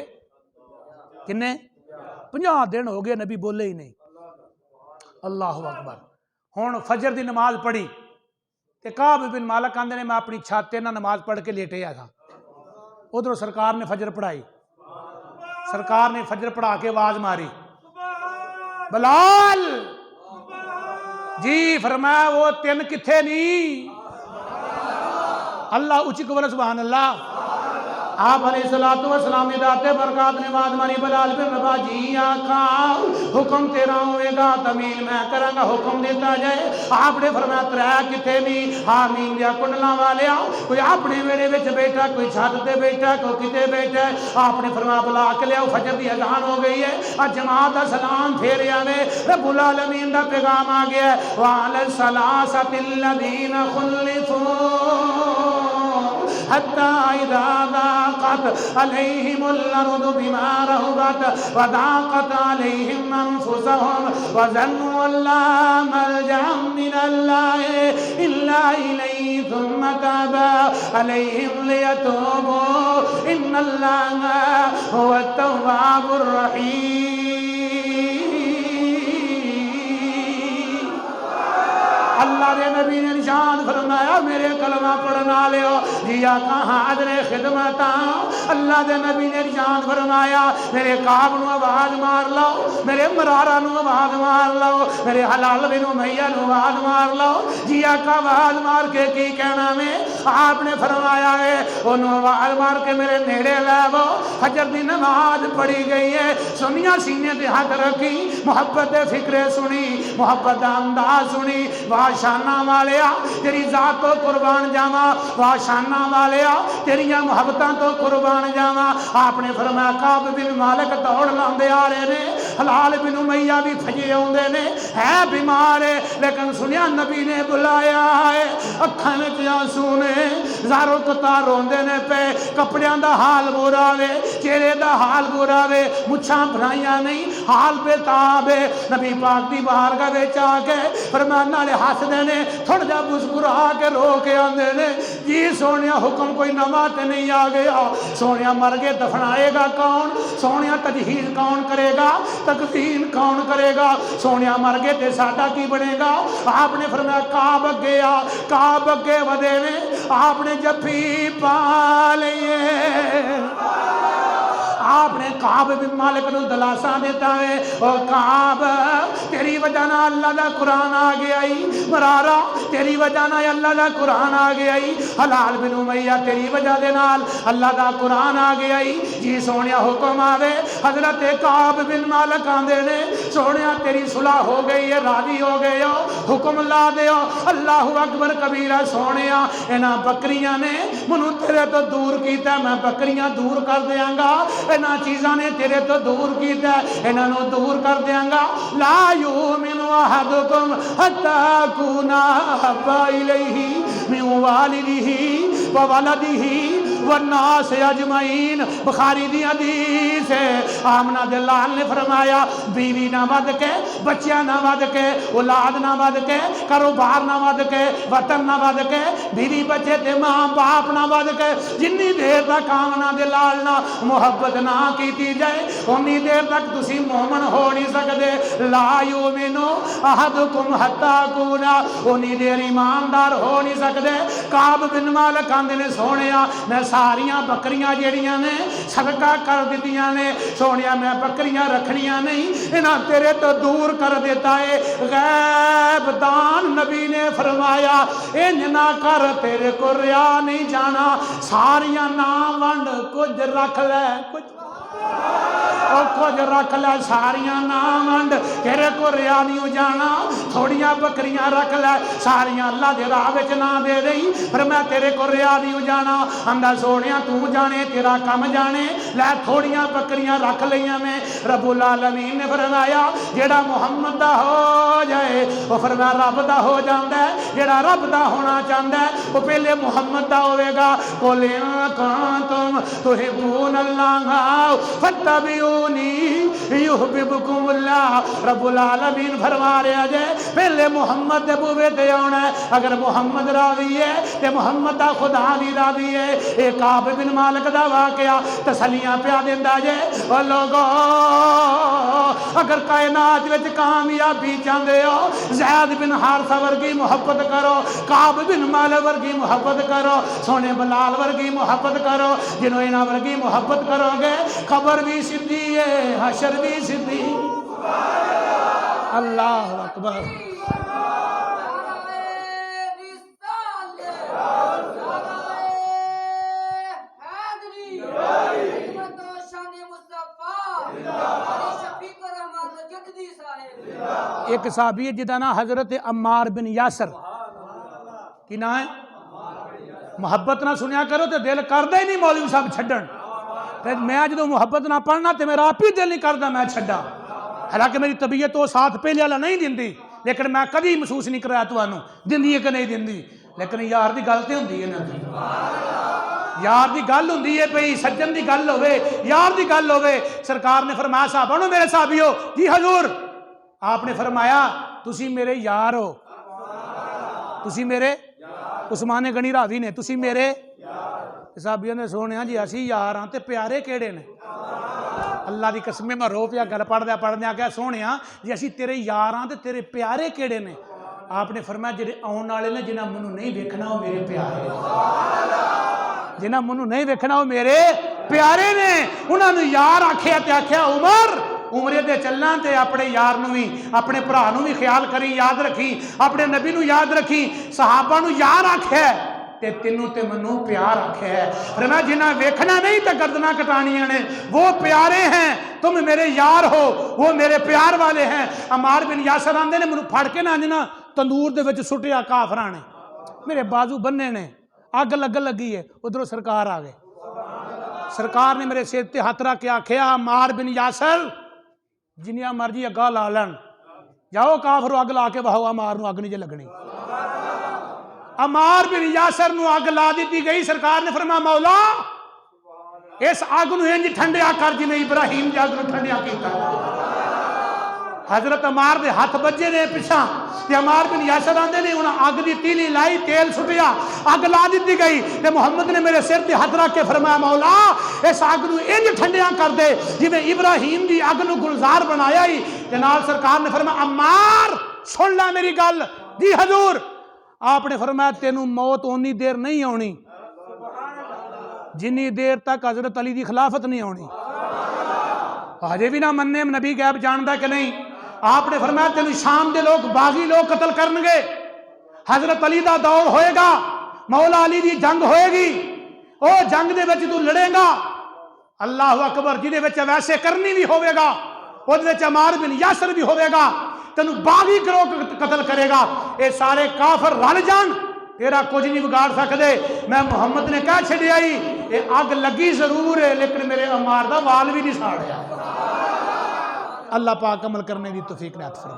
किन्ने, 50 दिन हो गए, नबी बोले ही नहीं। अल्लाह अकबर। हुण फजर की नमाज पढ़ी ते काब बिन मालिक आंदे ने मैं अपनी छत ते ना नमाज पढ़ के लेटे आ था। उधरों सरकार ने फजर पढ़ाई। सरकार ने फजर पढ़ा के आवाज मारी, बलाल जी। फरमाया वो 3 किथे नहीं। अल्लाह उच्च कबल सुभान अल्लाह। आप अलैहिस्सलातु वस्सलाम ने दाते बरकत ने आवाज मारी, बलाल बिन रबा जी आका हुक्म तेरा होएगा, तमील मैं करांगा, हुक्म देता जाए। आपने फरमाया 3 किथे नहीं। हामीन या कुंडला वाले, कोई अपने वेड़े विच बैठा, कोई छत ते बैठा, कोई किते बैठा। आपने फरमाया बुला के लियाओ, फजर की अजान हो गई है। आज जमात दा सलाम फेर आवे, रब्बुल आलमीन दा पैगाम आ गया है। वाल सलासतिल लदीना खुल्लिफू हत्ता इज़ा ज़ाक़त अलैहिमुल अर्दु बिमा रहबत व ज़ाक़त अलैहिम अनफुसुहुम व ज़न्नु अल्ला मल्जा मिनल्लाहि इल्ला इलैहि थुम्मा ताबा अलैहिम लियतूबू इन्नल्लाहा हुवत तव्वाबुर रहीम। अल्लाह के नबी ने निशान फरमाया, मेरे कलमा पढ़ना लियो जिया कहाँ हाजरे खिदमत। अल्लाह के नबी ने निशान फरमाया, मेरे काब नू आवाज मार लो, मेरे मरारा नू आवाज मार लो, मेरे हलाल बिन उमैया नू आवाज मार लो। जिया का आवाज मार के की कहना में आपने फरमाया है, उन्होंने आवाज मार के मेरे नेड़े लावो। फजर की नमाज पढ़ी गई है, सुनिया सीने ते हाथ रखी, मुहब्बत फिक्रे सुनी, मुहब्बत का अंदाज सुनी। वाशाना वाले तेरी जात तो कुर्बान जावा, वाशाना वाले तेरिया मुहब्बतां तो कुर्बान जावा। आपने फरमाया काब बिन मालिक दौड़ लांदे आ रहे ने, हलाल बिन उमैया भी फजे आउंदे ने, है बीमार है लेकिन सुनिया नबी ने बुलाया है। अखां विच आंसू ने, ज़ारो कतार रोंदे ने पे। कपड़ियां दा हाल बुरा वे, चेहरे दा हाल बुरा वे, मुछां बनाइयां नहीं, हाल बेताब है। नबी पाक दी बारगाह विच आके फरमाया नाले हसदे ने, थोड़ा जा मुस्कुरा के रो के आंदे ने, जी सोनिया हुक्म कोई नवा ते नहीं आ गया। सोनिया मर गए दफनाएगा कौन, सोनिया तजहीज कौन करेगा, तकफीन कौन करेगा, सोनिया मर गए ते साडा की बनेगा। आपने फरमाया काब अगे आ, काब अगे वधे ने, आपने जफ्फी पा लिए। आपने काब बिन मालिक नूं दलासा देता है, ओ काब तेरी वजह ना अल्लाह दा कुरान आ गया ही, मरारा तेरी वजह ना अल्लाह दा कुरान आ गया ही, हलाल बिन उमैया तेरी वजह दे नाल अल्लाह दा कुरान आ गया ही। जी सोनिया हुक्म आवे, हजरत काब बिन मालिक आंदे ने, सोनिया तेरी सुलह हो गई है, राजी हो गए हो, हुक्म ला दियो। अल्लाहु अकबर कबीरा। सोनिया इन्हां बकरियां ने मैनू तेरे तो दूर कीता, मैं बकरियां दूर कर देंगा। इन्हां चीज़ां ने तेरे तो दूर कीता, इन्हां नूं दूर कर देंगा। ला युमिनु अहदुकुम हत्ता कुना अहब्बा इलैहि मिन वालिदिही व वलदिही वन्नास अजमईन। बुखारी दी हदीस है, आमना दे लाल ने फरमाया, बीवी ना वध के, बच्चियां ना वध के, औलाद ना वध के, कारोबार ना वध के, वतन ना वध के, बीवी बच्चे ते मां बाप ना वध के, जिन्नी देर तक आमना दे लाल ना मुहब्बत ना की जाए उन्नी देर तक तुसी मोमन हो नहीं सकते। ला युमिनु अहदुकुम हत्ता कुना, उन्नी देर ईमानदार हो नहीं सकते। काब बिन मालिक आंदे ने सोनिया मैं सारियां बकरियां जेड़ियां ने सदका कर दित्तियां ने सोनिया मैं बकरियां रखनियां नहीं इन्हां तेरे तो दूर कर देता है। गैब दान नबी ने फरमाया इंज ना कर तेरे को रिया नहीं जाना सारियां ना वंड कुछ रख ले कुछ रख ले सारियां ना वंड तेरे को रिया नहीं जाना थोड़ियां बकरियां रख ले सारियां अल्लाह दे राह विच ना दे रही पर मैं तेरे को रिया नहीं जाना आंदा सोनिया तू जाने तेरा कम जाने लै थोड़ियां बकरियां रख लियां मैं रब्बुल आलमीन ने फरमाया जेड़ा मुहम्मद दा हो जाए वो फरमाया रब दा हो जांदा है जेड़ा रब दा होना चाहता है वो पहले मुहम्मद दा होवेगा कुल कुंतुम तुहिब्बून अल्लाह फत्तबिऊनी युहब्बुकुमुल्लाह रब्बुल आलमीन फरमा रहा है पहले मुहम्मद दे बूवे ते आना है अगर मुहम्मद राजी है ते मुहम्मद दा खुदा भी राजी है। ये काब बिन मालिक दा वाकया तसलियां पिया दिंदा जे ओ लोगो अगर कायनात विच कामयाबी चाहते हो ज़ैद बिन हारिसा वर्गी मुहब्बत करो काब बिन मालिक वर्गी मुहब्बत करो सोने बलाल वर्गी मुहब्बत करो जिन्हों इन्हां वर्गी मुहब्बत करोगे खबर भी सीधी है हशर भी सीधी। अल्लाह अकबर। एक साहबी है जिदा ना हजरत अम्मार बिन यासर की ना है मुहब्बत ना सुनिया करो तो दिल करदा ही नहीं मौलवी साहब छड्डन ते मैं जो मुहब्बत ना पढ़ना तो मेरा आप ही दिल नहीं करता मैं छड्डा हालांकि मेरी तबीयत तो साथ पहले वाला नहीं दिंदी लेकिन मैं कभी महसूस नहीं कराया तुहानू दिंदी है कि नहीं दिंदी लेकिन यार की गल तो होंदी है ना यार की गल होंदी है भई सज्जन की गल होवे यार की गल होवे सरकार ने फरमाया साहबा नु मेरे साहबियो जी हजूर आपने फरमाया तुसी मेरे यार हो तुसी मेरे उस्मान गनी रावी ने तुसी मेरे साहबियों ने सुनिया जी असी यार हाँ तो प्यारे केड़े ने अल्लाह की कसम मैं रो पिया गल पढ़द्या क्या सोने जी असी तेरे यार हाँ तो तेरे प्यारे केड़े ने आपने फरमाया जेडे आने वाले ने जिन्हें मैनू नहीं वेखना वो मेरे प्यारे जिन्हें मैनू नहीं वेखना वो मेरे प्यारे ने उन्होंने यार आख्या ते आख्या उमरे दे चलना ते अपने यार नू भी अपने भरा नू भी ख्याल करी याद रखी अपने नबी नू याद रखी सहाबा नू यार आख्या ते तेनू ते मनु प्यार आख्या है पर मैं जिन्हें वेखना नहीं तो गर्दना कटानियां ने वो प्यारे हैं तुम मेरे यार हो वो मेरे प्यार वाले हैं। अम्मार बिन यासर आंदे ने मैनू फड़ के ना जना तंदूर दे विच सुटिया काफरां ने मेरे बाजू बन्ने ने अग लगी है उधरों सरकार आ गए सरकार ने मेरे सिर ते हथ रख के आख्या अम्मार बिन यासर जिन्नियां मर्जी अग्गा ला लैन जाओ काफरो अग ला के बहाओ अम्मार नू अग नहीं जे लगनी। अम्मार बिन यासर नू अग ला दी गई सरकार ने फरमाया मौला इस अग नू इंज ठंडिया कर जिवें इब्राहिम दी अग नू ठंडिया कीता। हजरत अम्मार दे हथ बजे ने पिछा ते अम्मार बिन यासर आंदे ने उन्हें अग दी तीली लाई तेल सुटिया अग ला दी गई ते मुहम्मद ने मेरे सिर ते हथ रख के फरमाया मौला इस अग नू इंज ठंडिया कर दे जिवें इब्राहिम दी अग नू गुलजार बनाया ही। ते नाल सरकार ने फरमाया अम्मार सुन ला मेरी गल जी हजूर आपने फरमाया तेनू मौत उन्नी देर नहीं आनी जिन्नी देर तक हजरत अली की खिलाफत नहीं आनी। हजे भी ना मन्ने नबी गैब जानता कि नहीं आपने फरमाया तेन शाम के लोग बागी लोग कतल करनगे हजरत अली का दौर होएगा मौला अली की जंग होएगी ओ जंग दे विच तू लड़ेगा अल्लाह अकबर जिहदे विच वैसे करनी भी होवेगा उहदे विच अम्मार बिन यासर भी होवेगा तेन बागी करो कतल करेगा ये सारे काफर रल जान तेरा कुछ नहीं बिगाड़ सकते। मैं मुहम्मद ने कह छड़िया ये अग लगी जरूर है लेकिन मेरे अम्मार दा वाल भी नहीं साड़िया। अल्लाह पाक अमल करने की तौफीक नात फरमाए।